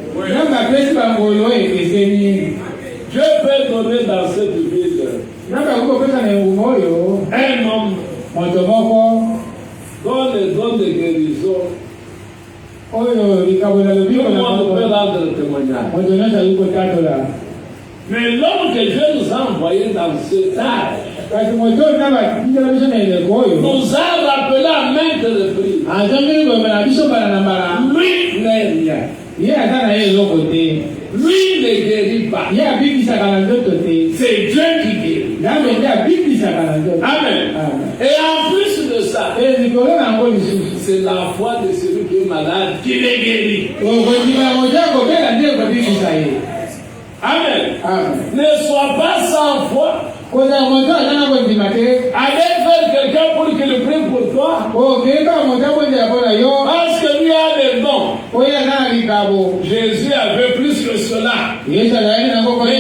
Dieu peut donner dans cette ville un homme dont les dons de guérison. Tout le monde peut rendre témoignage. Mais l'homme que Dieu nous a envoyé dans cet âge nous a rappelé à maintes reprises. Lui n'est rien. Lui ne guérit pas. C'est Dieu qui guérit. Amen. Et en plus de ça, c'est la foi de celui qui est malade qui les guérit. Amen. Ne sois pas sans foi. Allez faire quelqu'un pour qu'il prie pour toi. Parce que lui a des dons. Jésus avait plus que cela. Mais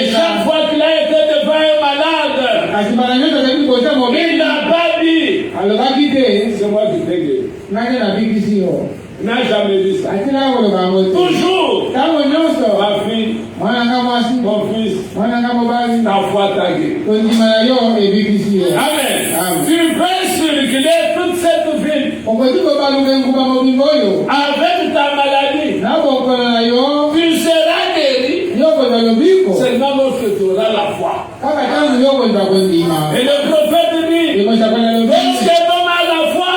chaque fois qu'il a été devant un malade, il n'a pas dit c'est moi qui t'ai guéri. Il n'a jamais dit ça. Toujours, ma fille, mon fils, ta foi t'a guéri. Amen. Tu peux circuler toute cette ville avec ta maladie. Tu seras guéri. Seulement lorsque tu auras la foi. Et le prophète dit, lorsque l'homme a la foi,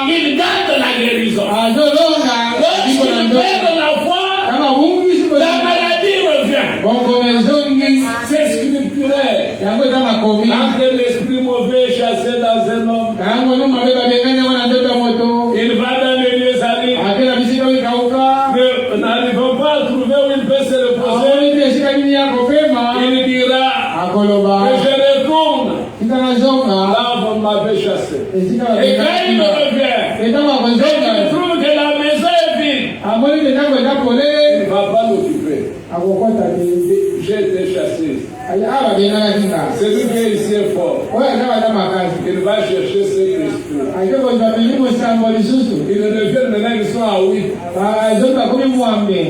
il garde la guérison. Lorsqu'il perd la foi, la maladie revient. C'est scripturaire. Quand l'esprit mauvais est chassé dans un homme, il va dans les lieux arides. N'arrivant pas à trouver où il peut se reposer, il dira que je retourne là où on m'avait chassé. Et quand il revient, et qu'il trouve que la maison est vide, il ne va pas l'occuper. J'ai été chassé. Celui qui est ici est fort. Il va chercher cet esprit. Il revient maintenant, ils sont à 8.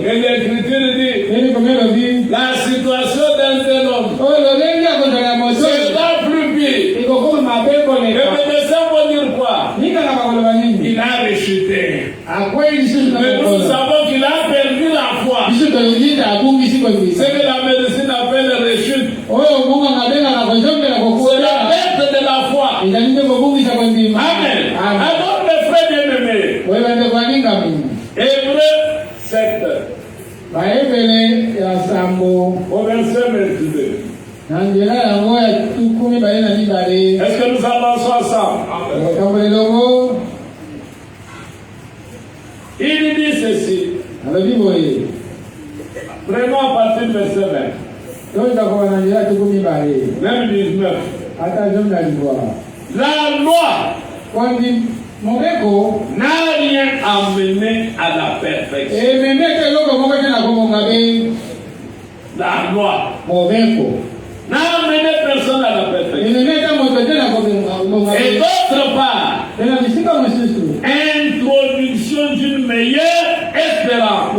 Et l'Écriture dit la situation d'un tel homme sera plus pire. Et le médecin va dire quoi? Il a rechuté. Mais nous savons qu'il a perdu la foi. Ce que la médecine appelle rechute. C'est la perte de la foi. Amen. Alors mes frères bien-aimés, Hébreux 7, au verset 22. Est-ce que nous avançons ensemble? Il dit ceci. Prenons à partir du verset 20. Même 19. La loi n'a rien amené à la perfection. La loi n'a amené personne à la perfection. Et d'autre part, introduction d'une meilleure espérance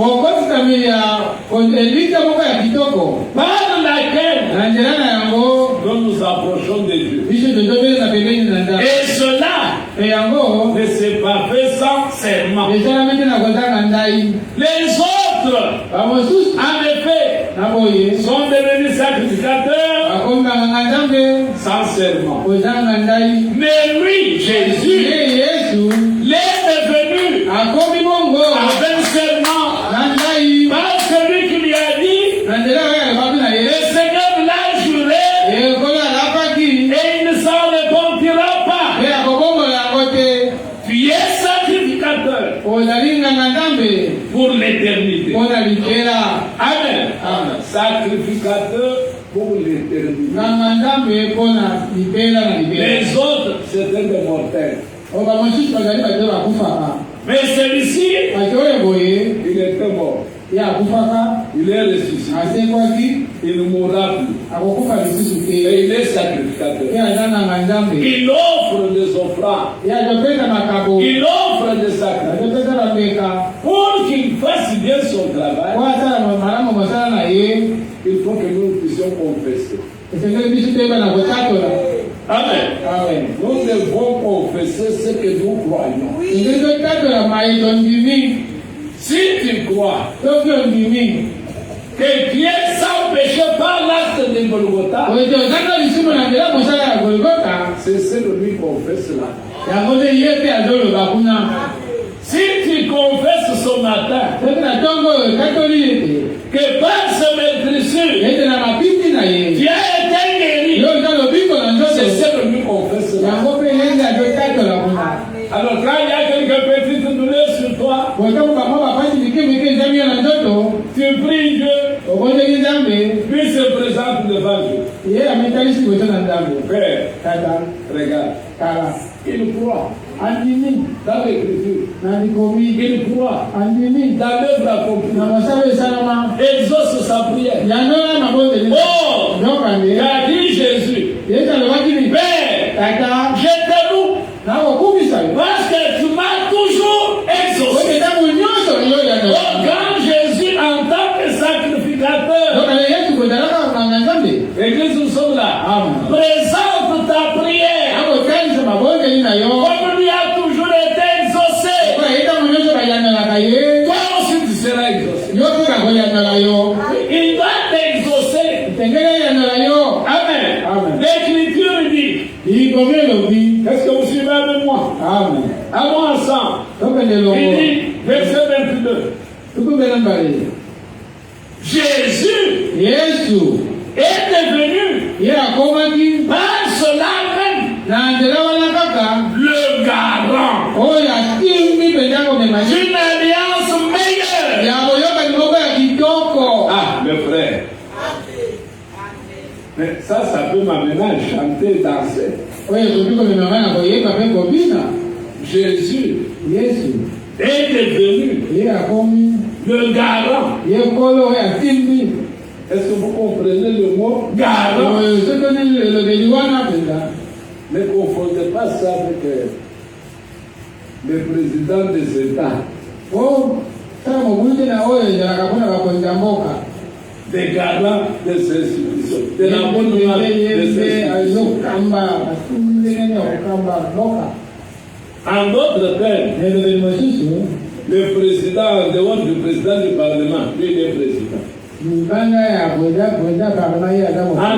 par laquelle nous nous approchons de Dieu. Et cela ne s'est pas fait sans serment. Les autres, en effet, sont devenus sacrificateurs sans serment. Mais lui, Jésus, l'est devenu avec serment par celui qui lui a dit, le Seigneur l'a juré et il ne s'en repentira pas. Tu es sacrificateur. pour l'éternité. Amen. Sacrificateur pour l'éternité. Les autres, c'était des mortels. Mais celui-ci, il était mort. Il est ressuscité. Il ne mourra plus. Et il est sacrificateur. Il offre des offrandes. Il offre des sacrifices. Pour qu'il fasse bien son travail, il faut que nous puissions confesser. Amen. Nous devons confesser ce que nous croyons. Si tu crois que Dieu sans péché par l'acte de Golgotha, c'est de lui confesser là. Si tu confesses ce matin que par ce maîtrisure, tu as été guéri, c'est de lui confesser là. Alors quand il y a quelques petites douleurs sur toi, tu pries Dieu, puis se présente devant Dieu. Père, regarde, il croit dans l'écriture, il croit dans l'œuvre accomplie, exauce sa prière. Oh, qu'a dit Jésus, Père, je te loue parce que tu m'as toujours exaucé. Oh, quand Jésus en tant que sacrificateur, Église, nous sommes là, présente ta prière, comme lui a toujours été exaucé, toi aussi tu seras exaucé. Il va t'exaucer. Amen. L'Écriture dit, est-ce que vous suivez avec moi? Amen. À moi ensemble. Il dit, verset 22. Jésus est devenu par cela même le garant d'une alliance meilleure. Ah, mes frères. Mais ça peut m'amener à chanter, danser. Jésus est devenu le garant. Est-ce que vous comprenez le mot garant? Ne confondez pas ça avec le président des États. Des garants des institutions. De la bonne des institutions. En d'autres termes, le président, en dehors du président du Parlement, lui il est président. En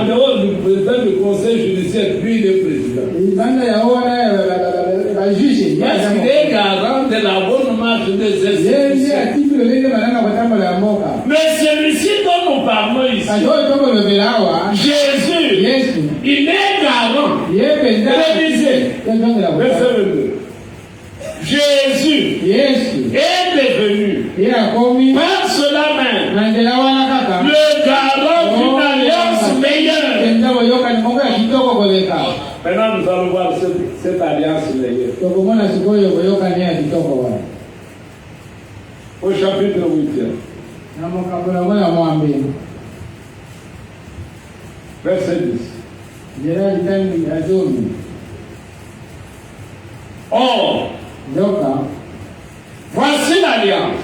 dehors du président du conseil judiciaire, lui il est président. Parce qu'il est garant de la bonne marche des institutions. Mais celui-ci dont nous parlons ici, Jésus, il est garant. Verset 22. Jésus est devenu par cela même le garant d'une alliance meilleure. Maintenant nous allons voir cette alliance meilleure. Au chapitre 8. Verset 10. Or, voici l'alliance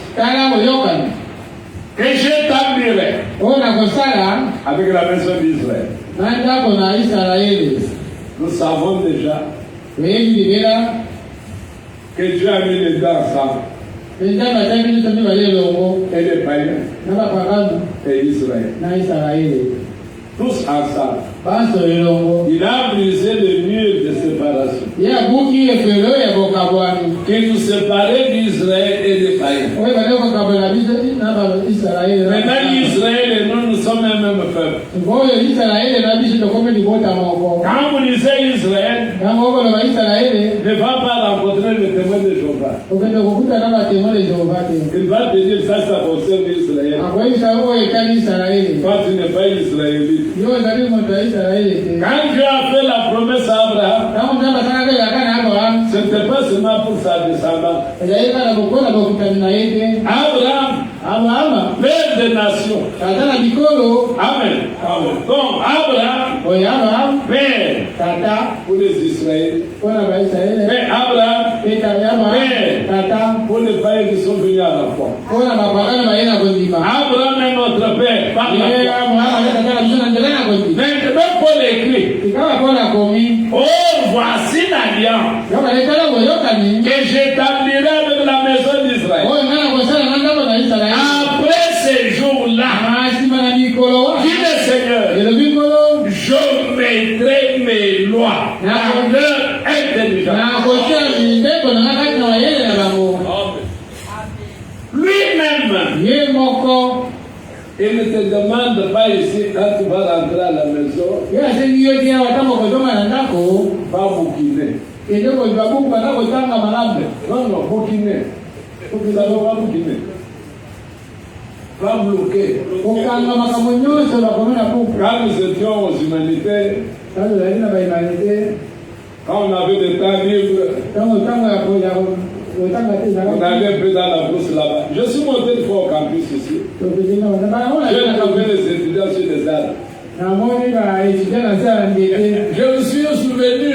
que j'établirai avec la maison d'Israël. Nous savons déjà que Dieu a mis les deux ensemble. Et les païens et Israël. Tous ensemble. Il a brisé le mur de séparation qui nous séparait d'Israël et des païens. Maintenant, Israël et nous sommes un même peuple. Quand vous lisez Israël, ne va pas rencontrer le témoin de Jéhovah. Il va te dire ça concerne Israël. Toi, tu n'es pas israélite. Quand Dieu a fait la promesse à Abraham, ce n'était pas seulement pour sa descendance. Abraham, père des nations. Amen. Donc, Abraham, père pour les Israéliens. Mais Abraham, père pour les païens qui sont venus à la foi. Abraham est notre père par la foi. Maintenant, Paul écrit: oh, voici l'alliance que j'établirai avec la maison d'Israël. Après ces jours-là, dit le Seigneur, je mettrai mes lois dans leur intelligence. Lui-même, il ne te demande pas ici, quand tu vas rentrer à la maison, va bouquiner. Non, bouquiner. Vous allez pas bouquiner. Va bloquer. Quand nous étions aux humanitaires, quand on avait des temps libres, on avait un peu dans la brousse là-bas. Je suis monté une fois au campus ici. J'ai trouvé les étudiants sur les arbres. Je me suis souvenu.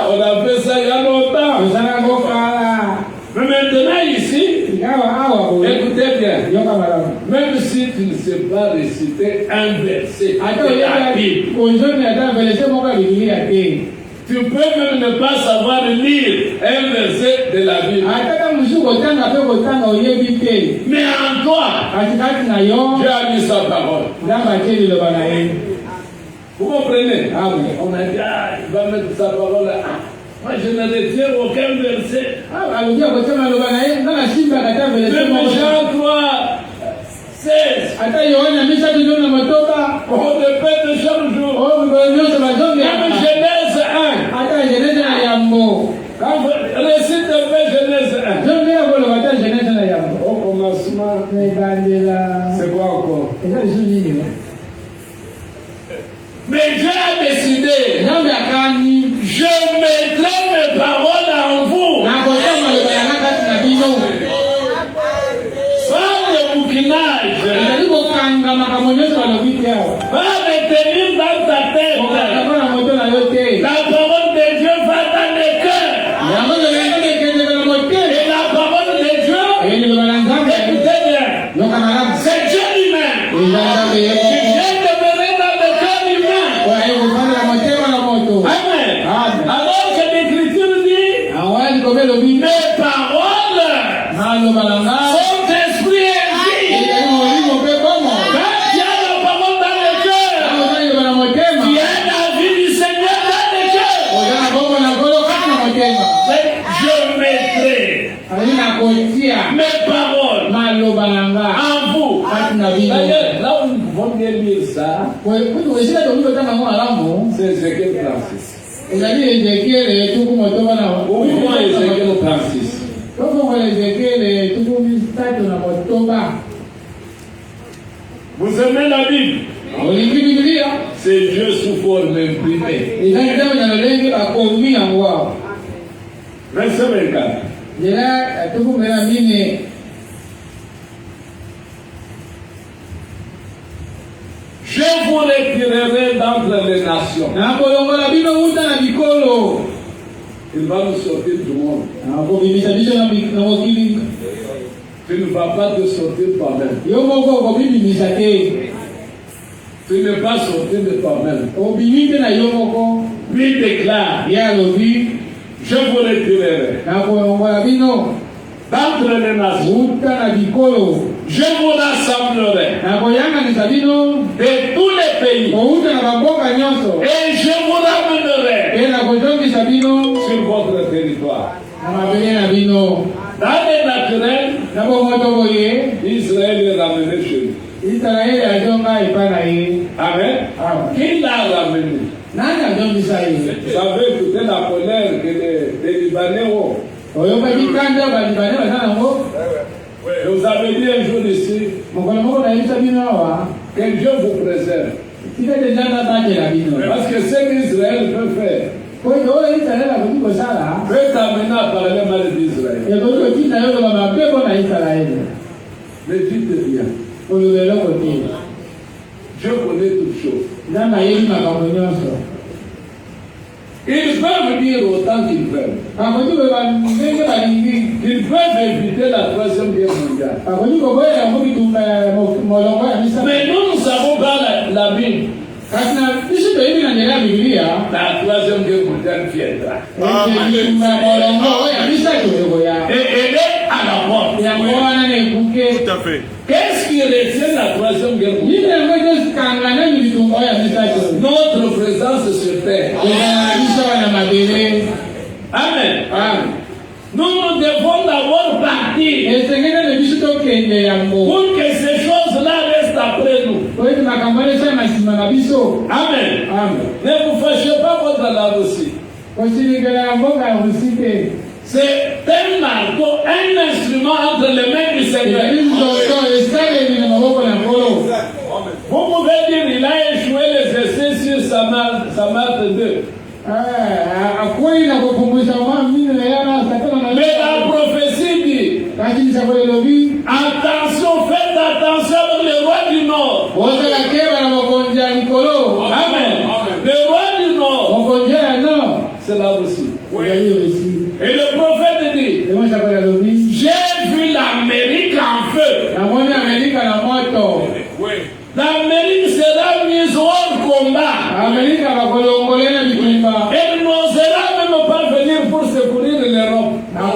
On a fait ça il y a longtemps. Mais maintenant ici, écoutez bien, même si tu ne sais pas réciter un verset de la Bible, tu peux même ne pas savoir lire un verset de la Bible. Mais en toi, Dieu a mis sa parole. Vous comprenez? On a dit, il va mettre sa parole là. Moi, je ne retiens aucun verset. Même Jean 3, 16. On répète chaque jour. Même Genèse 1. Quand vous récitez Genèse 1. Au commencement, c'est quoi encore? Mais Dieu a décidé, je mettrai mes paroles en vous. Sans le bouquinage, va retenir dans ta tête. La parole de Dieu va dans le cœur. Et la parole de Dieu, écoutez bien, c'est Dieu lui-même. Amen. Alors que l'Écriture dit, mes paroles sont esprit et vie. Quand tu as la parole dans le cœur, tu as la vie du Seigneur dans le cœur. Je mettrai mes paroles en vous. D'ailleurs, là où nous pouvons bien lire ça, c'est Ézéchiel 36. Où il voit Ézéchiel 36. Vous aimez la Bible? C'est Dieu sous forme imprimée. Verset 24. Je vous retirerai d'entre les nations. Il va nous sortir du monde. Tu ne vas pas te sortir toi-même. Tu ne vas pas sortir de toi-même. Lui déclare, je vous retirerai d'entre les nations. Je vous rassemblerai de tous les pays. Et je vous ramènerai sur votre territoire. Dans le naturel, Israël est ramené chez lui. Amen. Qui l'a ramené? Vous savez, écoutez la colère que les Libanais ont. Je vous avais dit un jour ici que Dieu vous préserve. Parce que ce qu'Israël peut faire peut t'amener à parler mal d'Israël. Mais dites rien. Dieu connaît toutes choses. Ils peuvent dire autant qu'ils veulent. Ils peuvent éviter la troisième guerre mondiale. Mais nous savons pas la Bible. La troisième guerre mondiale viendra. Et elle est à la porte. Tout à fait. Qu'est-ce qui retient la troisième guerre mondiale? Notre présence sur terre. Amen. Nous devons d'abord partir pour que ces choses-là restent après nous. Amen. Ne vous fâchez pas contre la Russie. C'est un marteau, un instrument entre les mains du Seigneur. Vous pouvez dire qu'il a échoué les essais sur Samar 2. Mais la prophétie dit attention, faites attention avec le roi du Nord. Amen. Le roi du Nord, c'est la Russie. Oui. Et le prophète dit j'ai vu l'Amérique en feu. Oui. L'Amérique sera mise hors combat. Elle n'osera même pas venir pour secourir l'Europe. La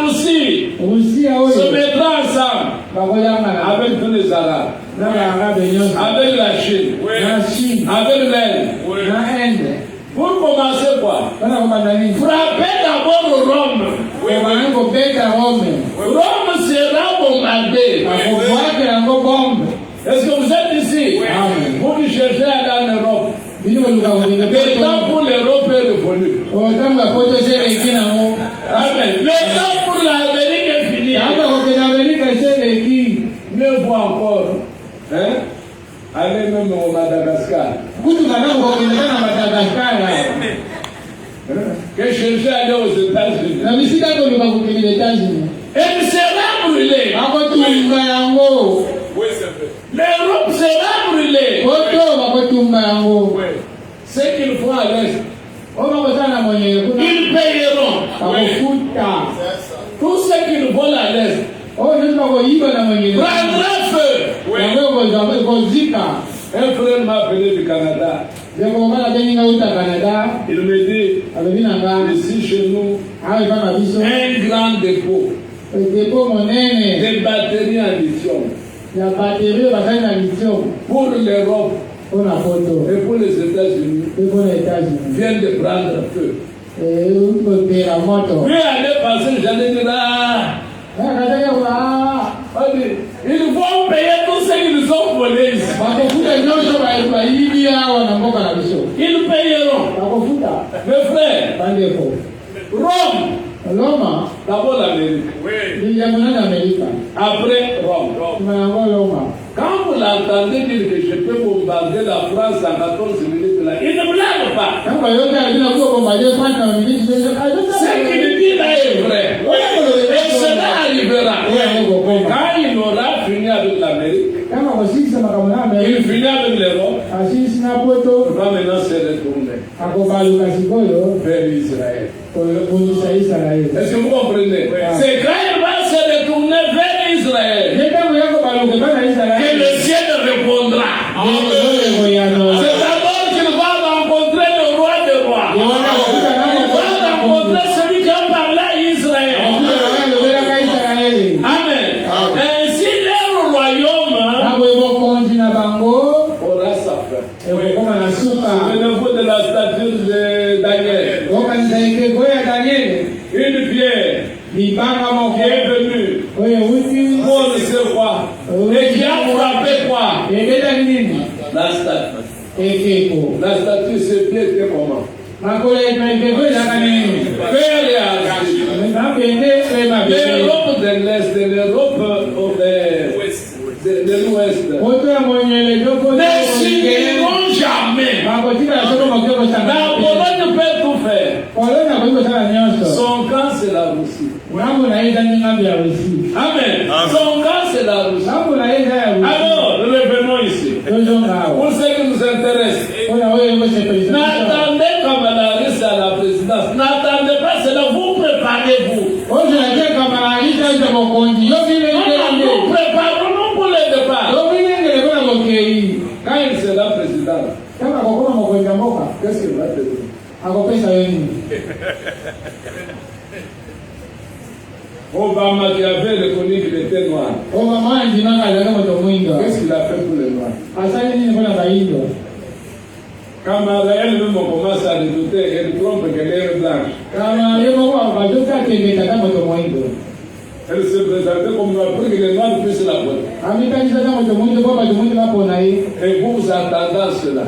Russie se mettra ensemble avec tous les Arabes, avec la Chine, avec l'Inde. Pour commencer quoi? Frapper d'abord Rome. Rome sera bombardée. Est-ce que vous êtes ici? Vous qui cherchez à aller en Europe. Le temps pour l'Europe est révolu. Amen. Le temps pour l'Amérique est fini. Mieux vaut encore. Allez même au Madagascar. Que chercher à aller aux États-Unis. Elle sera brûlée. L'Europe sera brûlée. Ce qu'il faut à l'Est, ils payeront. Tout ce qu'ils volent à l'Est prendra feu. Un frère m'a appelé du Canada. Il me dit, ici chez nous, un grand dépôt de batteries en lithium pour l'Europe et pour les États-Unis viennent de prendre feu. Puis aller passer, j'allais dire ils vont payer tout ce qu'ils ont volé. Ils payeront. Mes frères, Rome, d'abord l'Amérique. Après Rome. Quand vous l'entendez dire que je peux bombarder la France en 14 minutes là, il ne blague pas. Ce qu'il dit là est vrai. Et cela arrivera. Quand il aura fini avec l'Amérique, il finit avec l'Europe, il va maintenant se retourner vers Israël. Est-ce que vous comprenez? C'est quand il va se retourner vers Israël que le ciel répondra. C'est d'abord qu'il va rencontrer le roi des rois. Il va rencontrer celui qui a parlé à Israël. Amen. Ainsi, leur royaume aura sa fin. Souvenez-vous de la statue de Daniel. Une pierre qui est venue pour ce roi et qui a frappé quoi? La statue. La statue, ce pied était comment? Makole tunaipekwe la kanini. Vers l'Europe de l'Est, de l'Europe de l'Ouest. Ne s'uniront jamais. La Pologne peut tout faire. Son camp, c'est la Russie. Amen. Son camp, c'est la Russie. Alors, revenons ici. Pour ce qui nous intéresse, n'attendez comme la Russie à la présidence. N'attendez pas cela, vous préparez-vous. Nous préparons pour le départ. Quand il sera président, qu'est-ce qu'il va te dire? Obama qui avait reconnu qu'il était noir. Qu'est-ce qu'il a fait pour les noirs? Quand elle-même commence à redouter, elle trompe qu'elle est blanche. Elle se présentait comme noire pour que les noirs puissent la voir. Et vous attendez cela.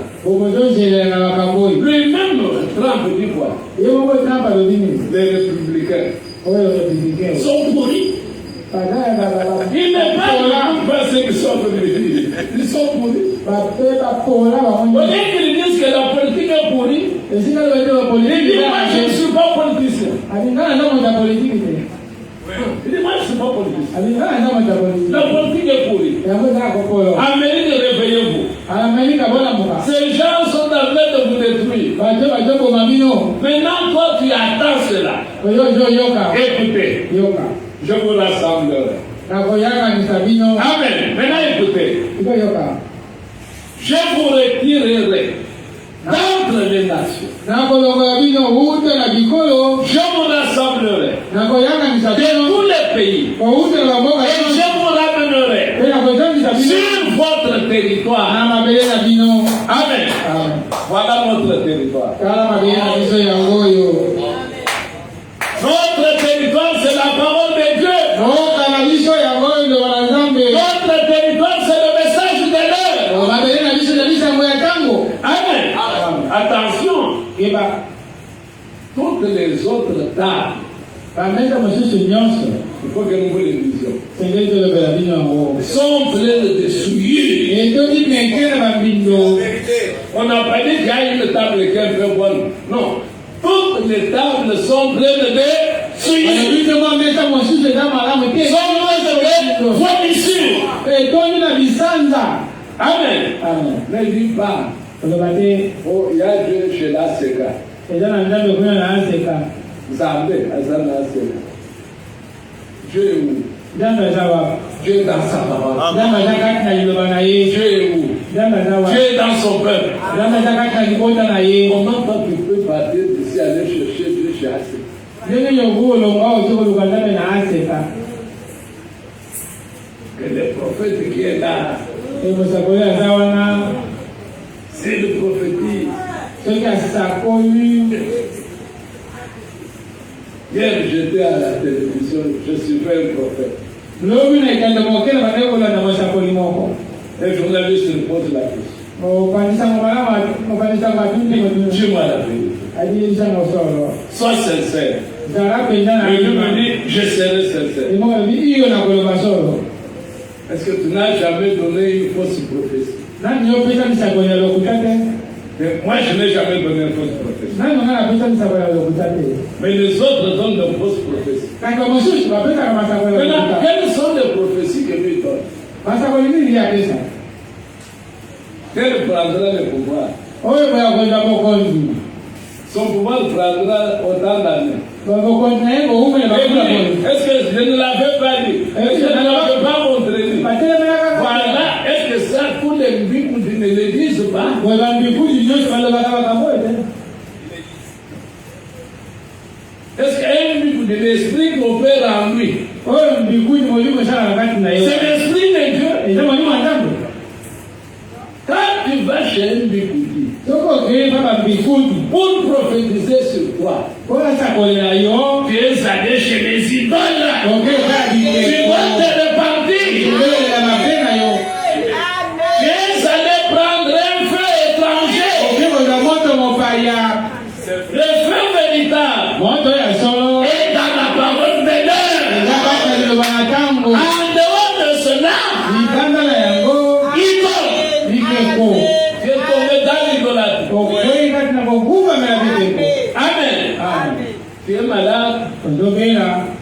Lui-même, Trump dit quoi? Les républicains sont pourris. Il n'est pas ceux qui sont pourris. Ils sont pourris. Au lieu qu'ils disent que la politique est pourrie, ils disent moi je ne suis pas politicien. Il dit moi je ne suis pas politicien. La politique est pourrie. Amérique, réveillez-vous. Ces gens sont en train de vous détruire. Maintenant toi tu attends cela. Écoutez, je vous rassemblerai. Amen. Maintenant écoutez. Je vous retirerai d'entre les nations. Je vous rassemblerai de tous les pays. Et je vous ramènerai sur votre territoire. Amen. Voilà notre territoire. Notre territoire, c'est la parole de Dieu. Notre territoire, c'est le message de l'heure. Amen. Attention. Toutes les autres tables, il faut que nous les lisions, sont pleines de souillures. On n'a pas dit qu'il y a une table qui est très bonne. Non. Toutes les tables sont pleines de souillures. Sont pleines de vomissures. Amen. Ne dis pas. Oh, il y a Dieu chez la Seka. Zambé, Azana Seka. Dieu est où? Dieu est dans sa parole. Dieu est où? Dieu est dans son peuple. Comment toi tu peux partir d'ici aller chercher Dieu chez Aseka? Que le prophète qui est là, c'est le prophétique. Hier, j'étais à la télévision, je suivais un prophète. Les journalistes me posent la question. Dis-moi la vérité. Sois sincère. Et lui me dit, je serai sincère. Est-ce que tu n'as jamais donné une fausse prophétie? Mais moi, je n'ai jamais donné une fausse prophétie. Mais les autres donnent de fausses prophéties. Maintenant, quelles sont les prophéties que lui donne? Quel prendra le pouvoir? Son pouvoir prendra autant d'années. Est-ce que je ne l'avais pas dit? Est-ce que je ne l'avais pas montré? Voilà, est-ce que ça, tous les bibous ne le disent pas? Est-ce qu'un bibou de l'esprit opère en lui? C'est l'esprit de Dieu. Quand tu vas chez un bigoudi pour prophétiser sur toi, tu es allé chez les idoles. Tu vas te repentir. Tu es allé prendre un feu étranger.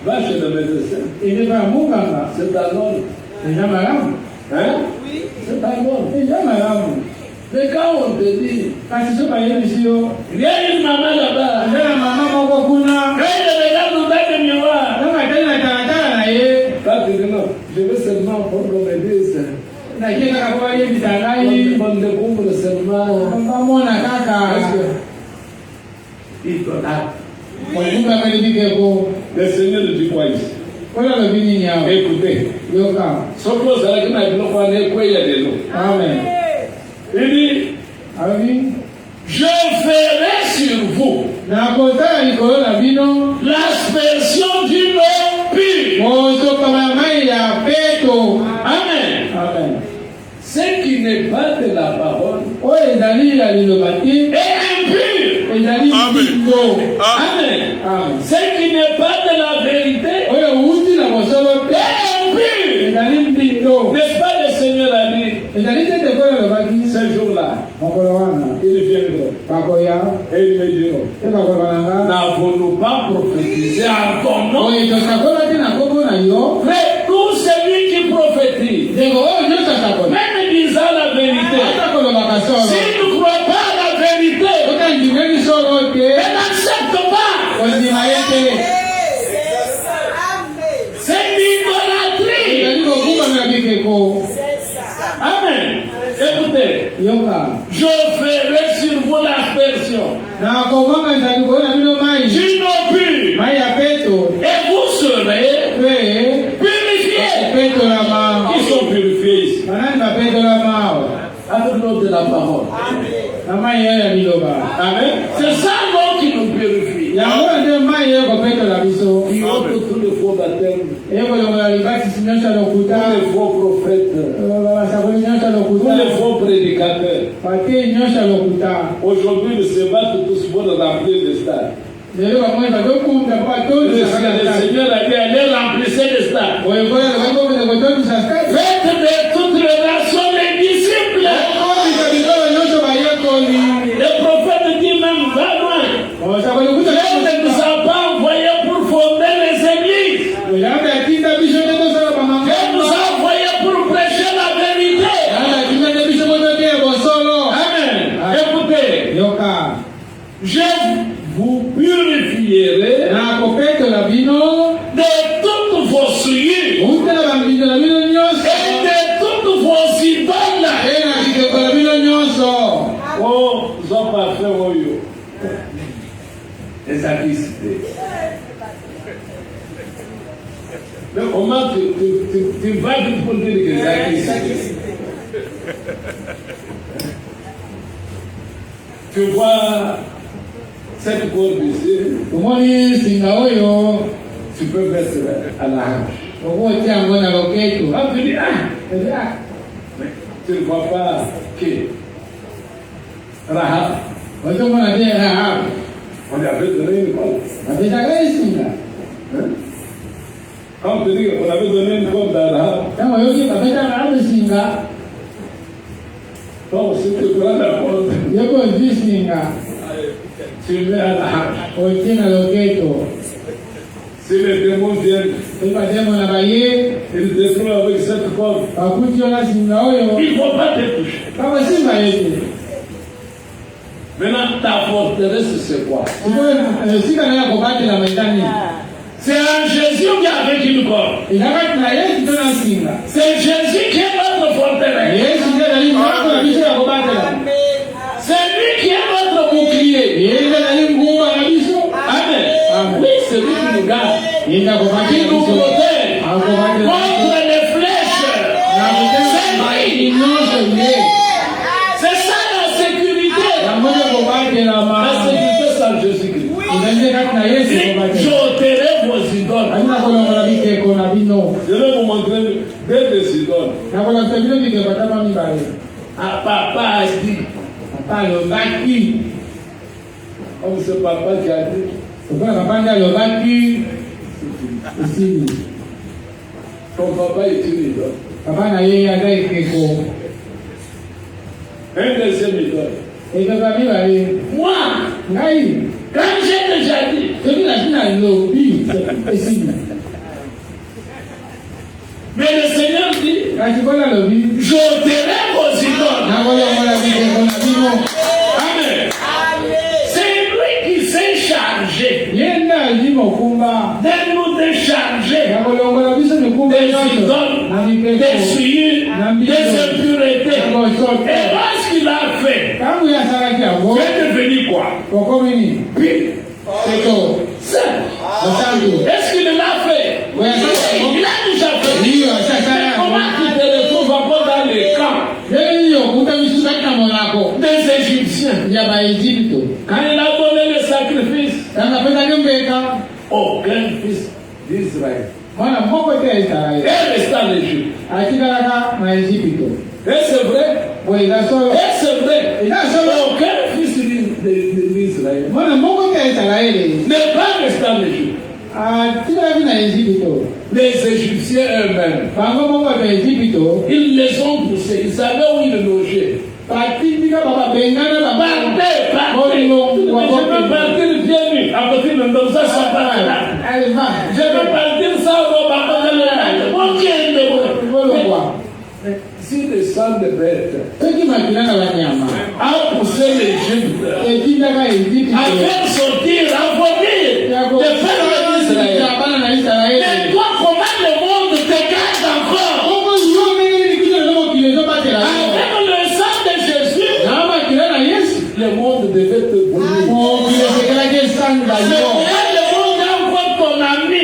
Va chez le médecin. C'est un homme. Hein? Oui. C'est un homme. Mais quand on te dit, il y a une maman là-bas. Elle regarde dans le miroir. Quand tu dis non, je veux seulement pour qu'on me dise. On découvre seulement. Le Seigneur dit quoi ici? Écoutez. Amen. Il dit, je ferai sur vous l'aspersion d'une eau pure. Amen. Ce qui n'est pas de la parole est impur. Amen. Ce qui n'est pas de la vérité est impur. N'est-ce pas le Seigneur a dit? Ce jour-là, il viendra. Et il me dira, n'avons-nous pas prophétisé en ton nom? Mais tout celui qui prophétise, même disant la vérité, s'il ne croit pas à la vérité, elle n'accepte pas. C'est l'idolâtrie. Amen. Écoutez, je ferai sur vous l'aspersion d'une eau pure et vous serez purifiés. Qui sont purifiés ici? Avec l'eau de la parole. Amen. C'est ça l'eau qui nous purifie. Qui ôte tous les faux baptêmes, tous les faux prophètes, tous les faux prédicateurs. Aujourd'hui, ils se battent tous pour remplir les stades. Le Seigneur a dit, allez remplissez les stades. Faites de toutes les nations les disciples. Le prophète dit même, va loin. Dieu ne nous a pas envoyés pour fonder les églises. Dieu nous a envoyés pour prêcher la vérité. Amen. Écoutez, je vous purifierai de toutes vos souillures et de toutes vos idoles. Oh, ils pas fait Oyo. Les acquisités. Mais comment tu vas vite pour dire que les acquisités? Tu vois cette corde ici, tu peux mettre à la hanche. Ah, tu dis, tu ne vois pas qui? Rahab. On lui avait donné une corde. Quand tu dis qu'on avait donné une corde à Rahab, donc si tu prends la corde, tu mets à la hanche. Si les démons viennent, ils détruisent avec cette corde. Il ne faut pas te toucher. Maintenant, ta forteresse, c'est quoi? C'est un Jésus qui est avec une corde. C'est Jésus qui est notre forteresse. C'est lui qui est notre bouclier. Amen. Oui, c'est lui qui nous garde. Qui nous protège contre les flèches. C'est ça la sécurité. La sécurité sans Jésus-Christ. J'ôterai vos idoles. Je vais vous montrer des idoles. Papa a dit. Comme c'est papa qui a dit. Ton papa est une idole. Un deuxième idole. Moi, Quand j'ai déjà dit, mais le Seigneur dit, j'ôterai vos idoles. Amen. C'est lui qui s'est chargé de nous décharger des idoles, des souillures, des impuretés. Et lorsqu'il a fait, c'est devenu quoi? Pire. Est-ce qu'il l'a fait? Il a déjà fait. Mais comment tu te retrouves encore dans les camps des Égyptiens? Quand il a donné le sacrifice, aucun fils d'Israël est resté en Égypte. Et c'est vrai? Et c'est vrai? Aucun fils d'Israël n'est pas resté en Égypte. Les Égyptiens eux-mêmes, ils les ont poussés, ils savaient où ils logeaient. Partez. Je peux partir bien nu. À partir de ça, ça va. Je peux partir sans si le sang de bête a poussé l'Égypte à faire sortir, à vomir de faire d'Israël. Mais toi, comment le monde te garde encore? Avec le sang de Jésus, le monde devait te brûler. Le monde envoie ton ami.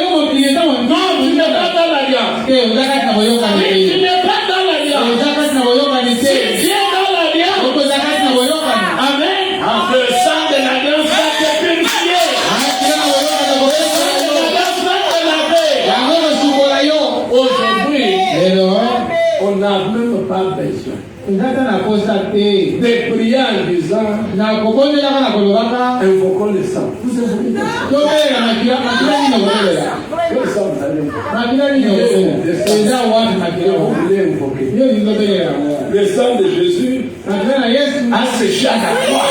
Non, tu n'es pas dans l'alliance. Tu n'es pas dans l'alliance. Si tu es dans l'alliance, amen. Le sang de l'alliance va te purifier. Aujourd'hui, on n'a même pas besoin de prier en disant invoquons le sang. Vous invoquez le sang. Le sang de Jésus a séché à la croix.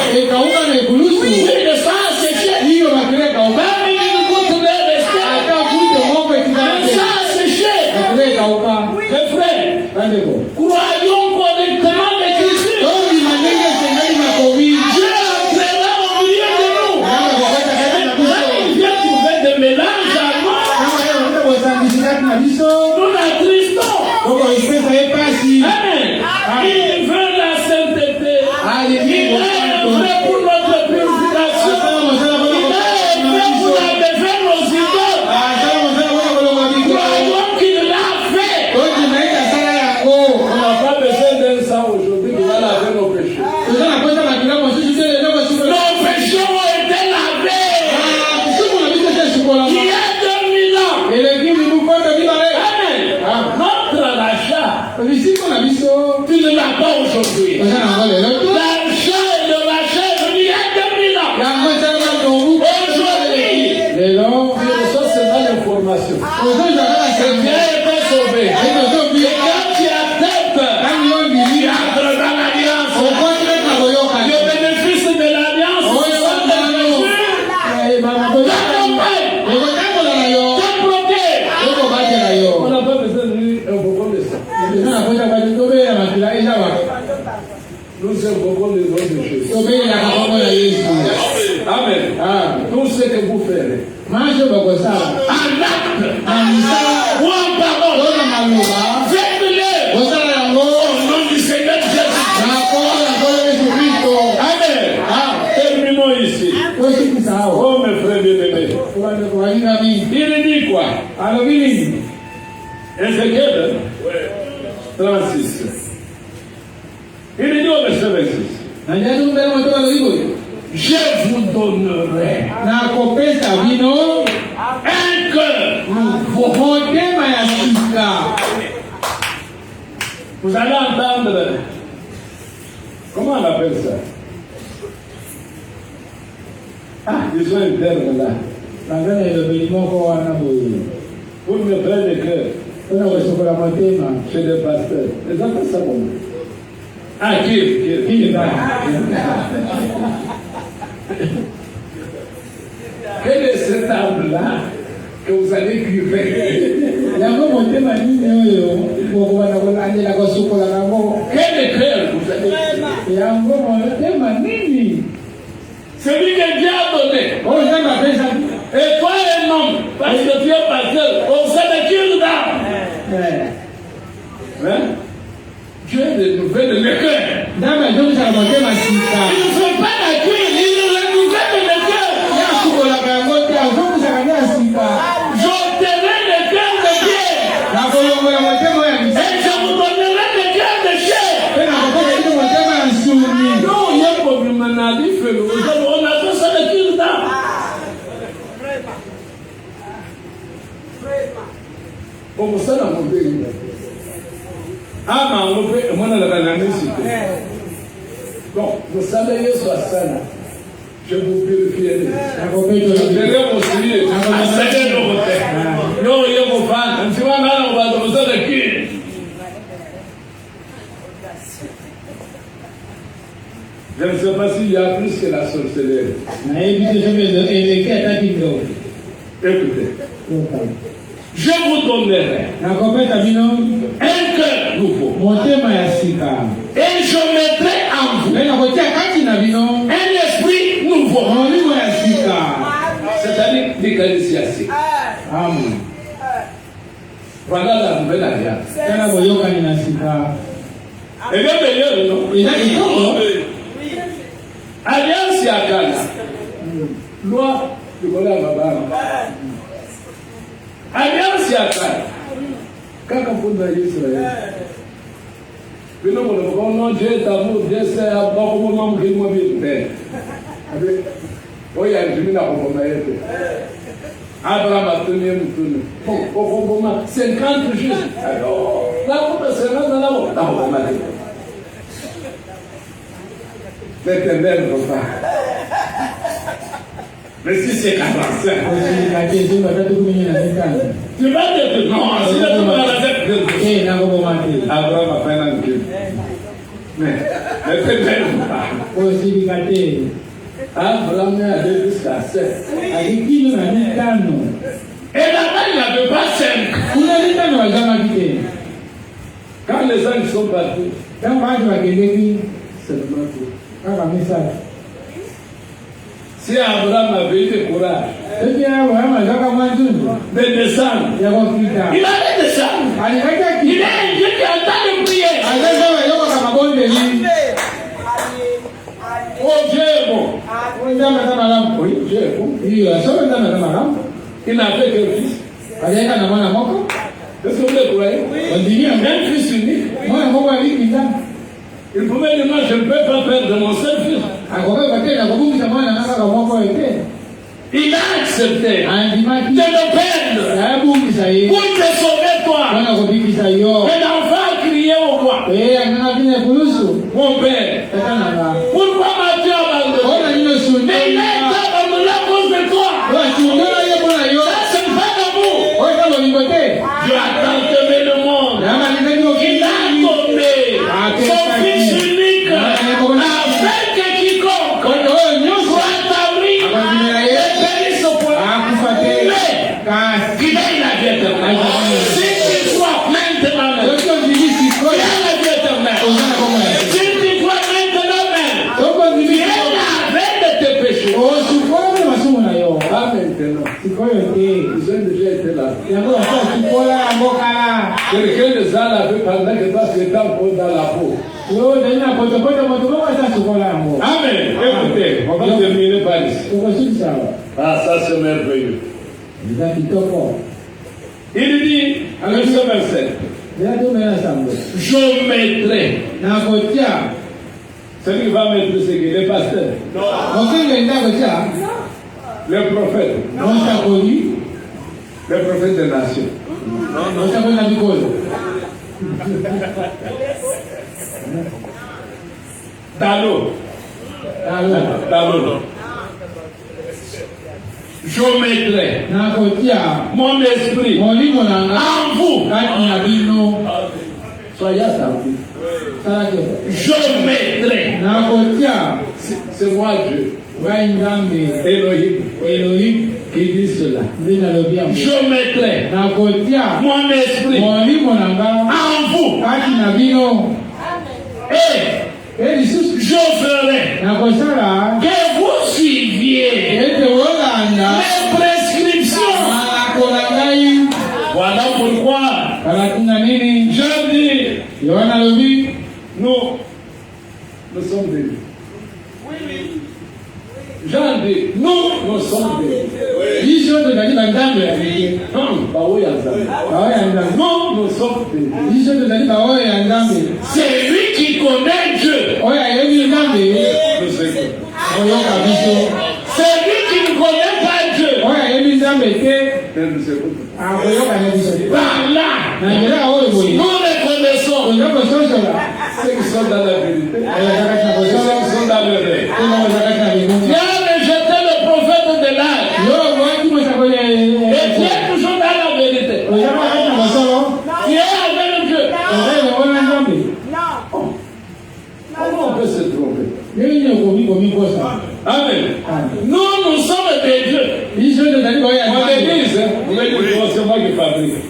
Oui, le sang a séché. Le sang a séché. Mes frères, croyons correctement l'Écriture. Dieu entrera au milieu de nous. Quand il vient trouver des mélanges à moi, nous l'attristons. Amen. Il veut la sainteté. Il est vrai pour notre purification. Il est vrai pour la défaire nos idoles. Croyons qu'il l'a fait. On n'a pas besoin d'un sang aujourd'hui qui va laver nos péchés. Nos péchés ont été lavés. Il y a 2000 ans. Amen. Notre rachat, tu ne l'as pas aujourd'hui. L'argent et le rachat est venu il y a 2000 ans. Aujourd'hui, je reçois seulement l'information. Que Dieu était sauvé. Et quand tu acceptes, tu entres dans l'alliance. Le bénéfice de l'alliance, le sang de Jésus, t'accompagne, te protège. On n'a pas besoin de lui invoquer le sang. Nous invoquons le nom de Jésus. Amen. Tout ce que vous ferez, en acte ou en parole, faites-le au nom du Seigneur Jésus. Amen. Terminons ici. Oh mes frères bien-aimés. Il dit quoi? Ézéchiel 36. Il dit au verset 26. Je vous donnerai un cœur nouveau. Vous allez entendre. Comment on appelle ça? Disons un terme là. Pour me prendre le cœur. Chez les pasteurs. Les appellent ça comment? Qui Quel est cet arbre-là que vous allez cuver? Quel éclair vous allez cuver? Celui que Dieu a donné. Et toi, un homme, parce que tu es pasteur, on sait de qui nous donne. Dieu est de nouvelles de l'éclair. Il ne fait pas la cuire, il nous renouvelle de l'éclair. J'ôterai le cœur de pierre. Et je vous donnerai le cœur de chair. Non, il y a un problème. On a fait ça de qui nous donne. Bon, ça n'a pas été. Ah, mais on a la banalisité. Donc, vous savez, il y a ça là. Je vous purifie. Je vais vous suivre. Je ne sais pas s'il y a plus que la sorcellerie. Écoutez. Je vous donnerai un cœur nouveau. Et je mettrai en vous un esprit nouveau. C'est-à-dire l'ecclésiastique. Voilà la nouvelle alliance. Et bien meilleur, non? Alliance Yakana. Loi du Gola Baba. Alliance Yakana. Quand on peut dire Israël. Puis nous, on Dieu est amour, Dieu c'est amour, comment on m'a dit. Oui, je vais la comprendre. Abraham a tenu un tourne. Bon, 50 juste. Alors, là, on peut se rendre là-haut. Là, on va dire. L'éternel repas. Mais si c'est 45. Tu vas dire que non, si tu vas la tête de Abraham a fait un cul. Mais l'éternel repas. Abraham a dit jusqu'à 7. Et là-bas, il n'avait pas 5. Quand les anges sont partis, c'est le matin. Si Abraham avait eu le courage de descendre, il allait descendre. Il est un Dieu qui entend les prières. Oh Dieu est bon. Oui, Dieu est bon. Il n'a fait qu'un fils. Est-ce que vous le croyez? Un fils unique. Il pouvait dire non, je ne peux pas perdre mon seul fils. Il a accepté de le perdre pour te sauver toi. Et l'enfant criait au roi. Mon père, pourquoi m'as-tu abandonné? Mais il a été abandonné à cause de toi. Ça, c'est pas d'amour. Dieu a tant aimé le monde. Il a donné son fils unique afin que quiconque soit abri et périsse au point. Mais il a la vie éternelle. Si tu crois maintenant, il a la vie éternelle. Si tu crois maintenant même, il est la veille de tes péchés. Pas maintenant. Ils ont déjà été là. Quelqu'un de ça l'avait pendant que toi tu étais encore dans la peau. Amen. Écoutez, on va terminer par ici. Ah, ça c'est merveilleux. Il dit, avec ce verset, je mettrai. Celui qui va mettre ce qui est le pasteur. Le prophète. Le prophète des nations. Dalo. Je mettrai mon esprit en vous. Soyez attentifs. Je mettrai. C'est moi Dieu. Elohim qui dit cela. Je mettrai mon esprit en vous. Et je ferai que vous suiviez mes prescriptions. Voilà pourquoi je dis, nous sommes des. Jean dit, nous sommes des. Nous sommes des. C'est lui qui connaît Dieu. C'est lui qui ne connaît pas Dieu. Par là, nous reconnaissons ceux qui sont dans la vérité. Ceux qui sont dans le vrai. Dieu a rejeté le prophète de l'âge. Et Dieu est toujours dans la vérité. Dieu est avec Dieu. Comment on peut se tromper? Amen. Nous sommes des dieux. On l'église, c'est moi qui fabrique.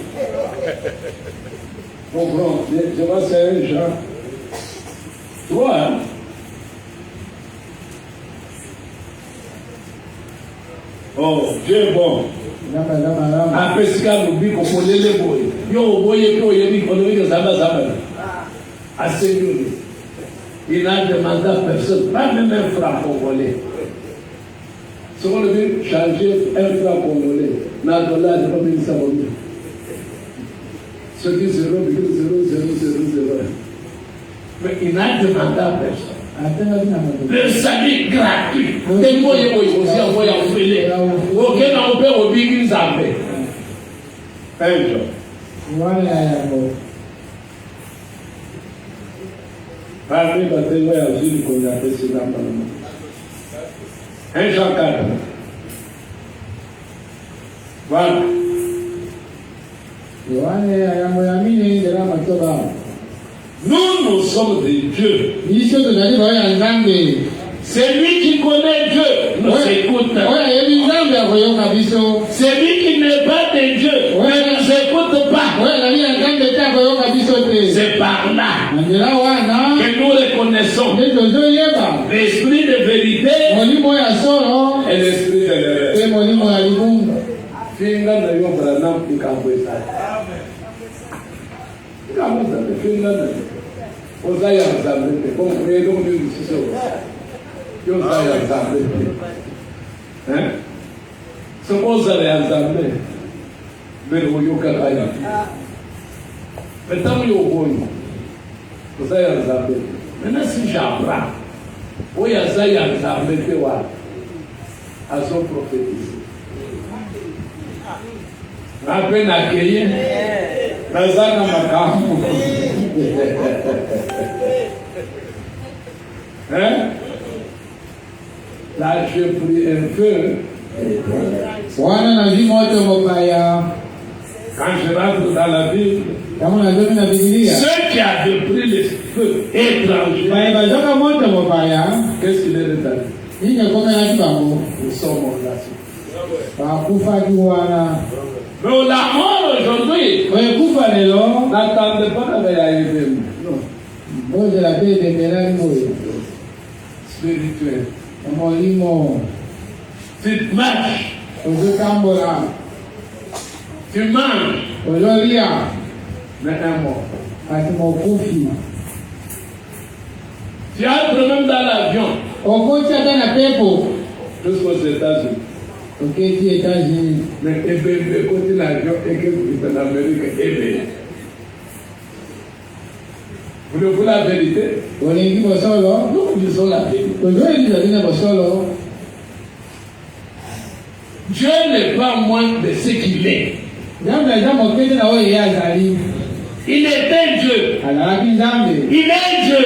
Comprends? Je vois, c'est un Jean. Toi, hein? Oh, Dieu est bon. Après ce qu'on oublie qu'on connaît les boys. Yo, boy, qu'on oublie que ça va. Assez dur. Il n'a demandé à personne, pas même un franc congolais. Si on veut changer un franc congolais, n'a dollar de combien ça vaut mieux. Ce qui est 0,0000. Mais il n'a demandé à personne. Le salut gratuit. Des moyens aussi envoyés en fêlé. Aucun empêche au big Zambé. Un jour. Parmi les témoins à Jules qu'on a fait ce nom. Un Jean 4. Voilà. Nous sommes des dieux. C'est lui qui connaît Dieu. Nous écoute. C'est lui qui n'est pas des dieux. Ne nous écoute pas. C'est par là que nous reconnaissons l'esprit de vérité et l'esprit de l'erreur. Ozaya Zambete, comme vous voyez, donc nous sommes. Ozaya Zambete. Hein? C'est Ozaya Zambete. Mais vous y avez. Mais tant que vous voyez, Ozaya Zambete. Maintenant, si j'apprends, Ozaya Zambete, à son prophétisme. Après, l'accueillir, Nazana Makamu. Hein? Là, je prie un peu. Quand je rentre dans la ville, ceux qui avaient pris les feux étrangers, qu'est-ce qu'il est rétabli? Ils sont morts là-dessus. Mais la mort aujourd'hui, n'attendez pas qu'elle va arriver. Non. Spirituel. Tu marches. Tu manges. Mais un mort. Tu as un problème dans l'avion. Jusqu'aux États-Unis. Mais côté l'avion et que vous êtes en Amérique, vous voulez la vérité? Nous disons la vérité. Dieu n'est pas moins de ce qu'il est. Il était Dieu. Il est Dieu.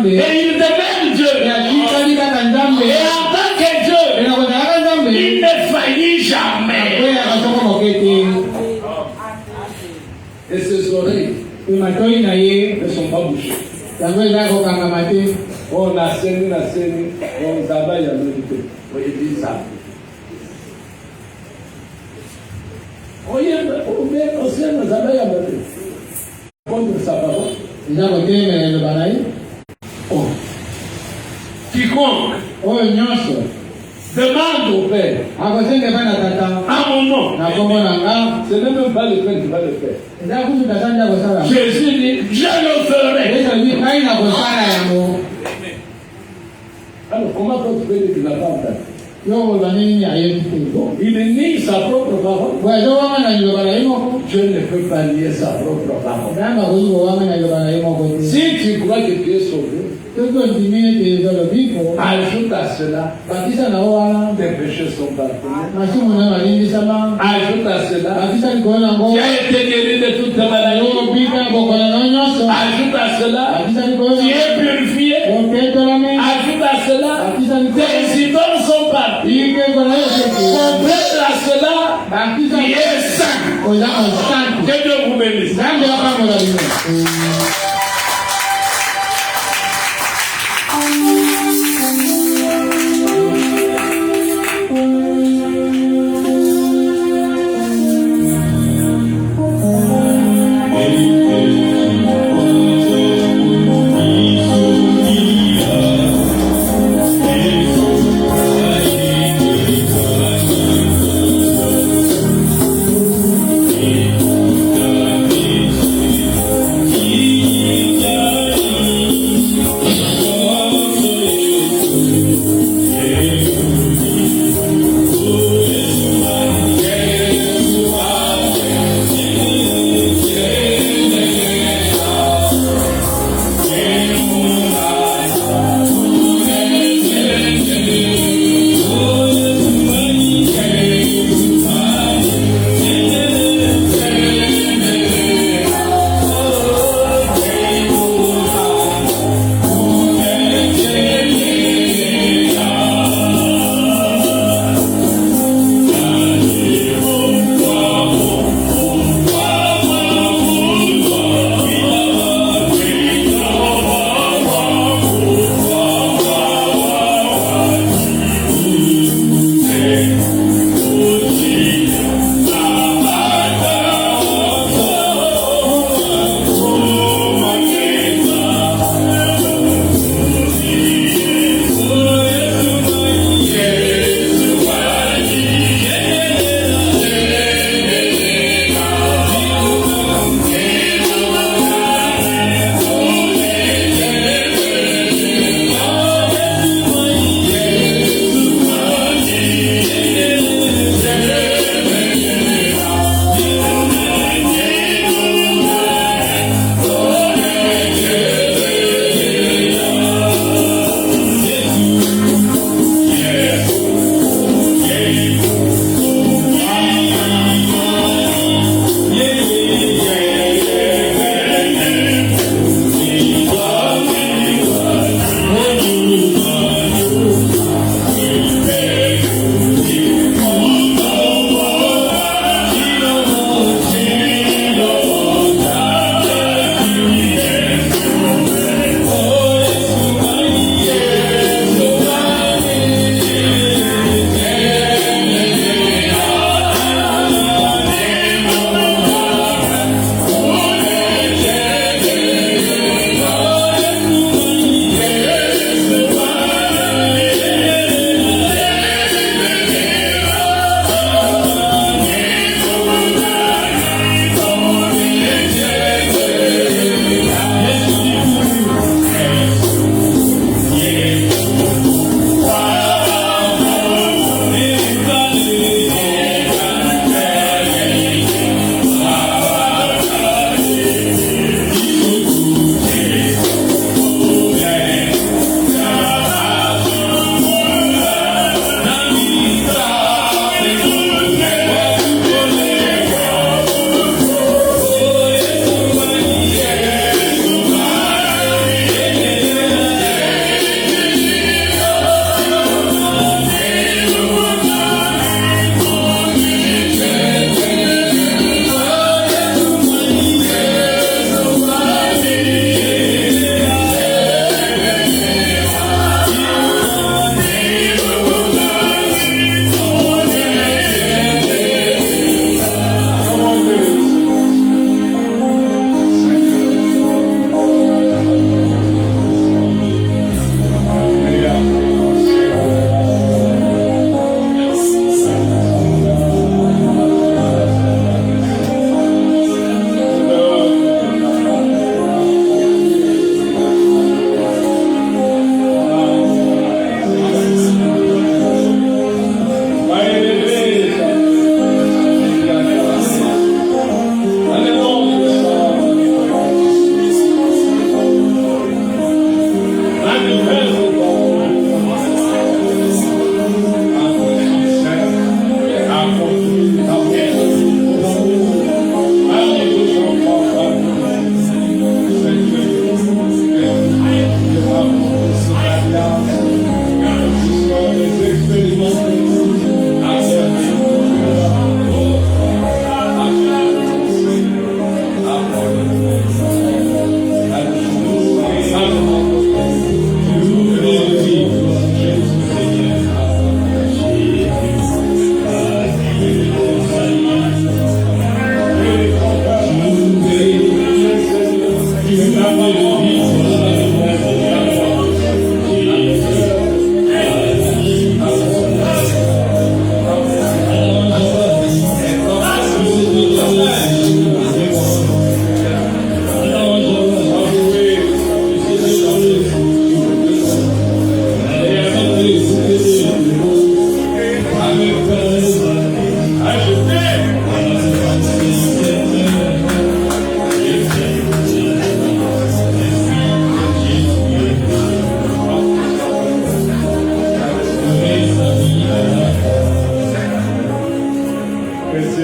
Et il demeure Dieu. Et en tant que Dieu, il ne faillit jamais. Et ses oreilles ne sont pas bouchées. On a saigné, on travaille à l'unité. On dit ça. On sait, on travaille à l'unité. Contre sa parole. Quiconque demande au Père à mon nom, ce n'est même pas le Père qui va le faire. Jésus dit, je le ferai. Alors comment tu peux dire qu'il n'a pas entendu? Il nie sa propre parole. Je ne peux pas nier sa propre parole. Si tu crois que tu es sauvé, ajoute à cela, tes péchés sont pardonnés. Ajoute à cela, tu as été guéri de toutes tes maladies. Ajoute à cela, tu es purifié. Ajoute à cela, tes idoles sont partis. Complète à cela, tu es saint. Que Dieu vous bénisse.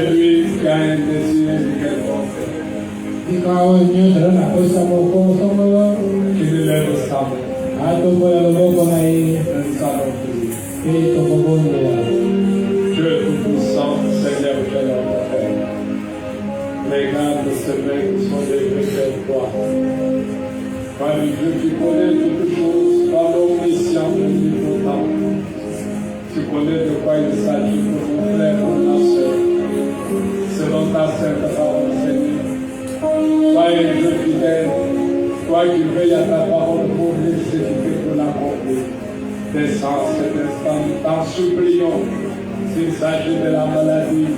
celui qui a un désir quelconque, qui ne lève sa main. Dieu Tout-Puissant, Seigneur, je l'adore. Regarde ces mains qui sont levées vers toi. Par le Dieu qui connaît toutes choses, par l'omniscient, omnipotent. Tu connais de quoi il s'agit pour mon frère, mon soeur, selon ta sainte parole, Seigneur. Sois un Dieu fidèle, toi qui veilles à ta parole pour l'exécuter, pour l'accomplir. Descends cet instant, t'en supplions, s'il s'agit de la maladie,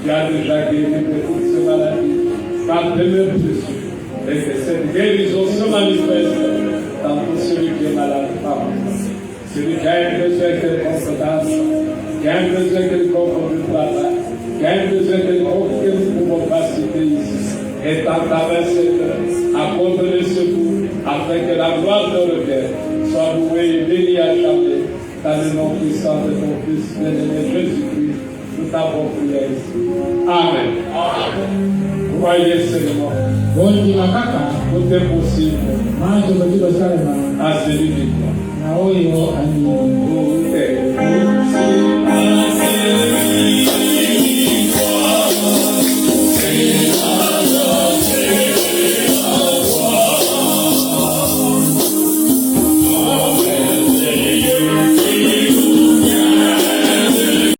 tu as déjà guéri de toutes ces maladies, par demeure Jésus, et que cette guérison se manifeste dans tout celui qui est malade. Celui qui a un besoin quelconque d'âme, qui a un besoin quelconque de travail, qui a un besoin quelconque que nous pouvons pas citer ici, et dans ta main, Seigneur, accorde le secours, afin que la gloire de le Père soit louée et bénie à jamais, dans le nom puissant de ton Fils, bien-aimé Jésus-Christ, nous t'avons prié ici. Amen. Croyez seulement. Tout est possible à celui qui croit. Tout est possible à celui qui croit.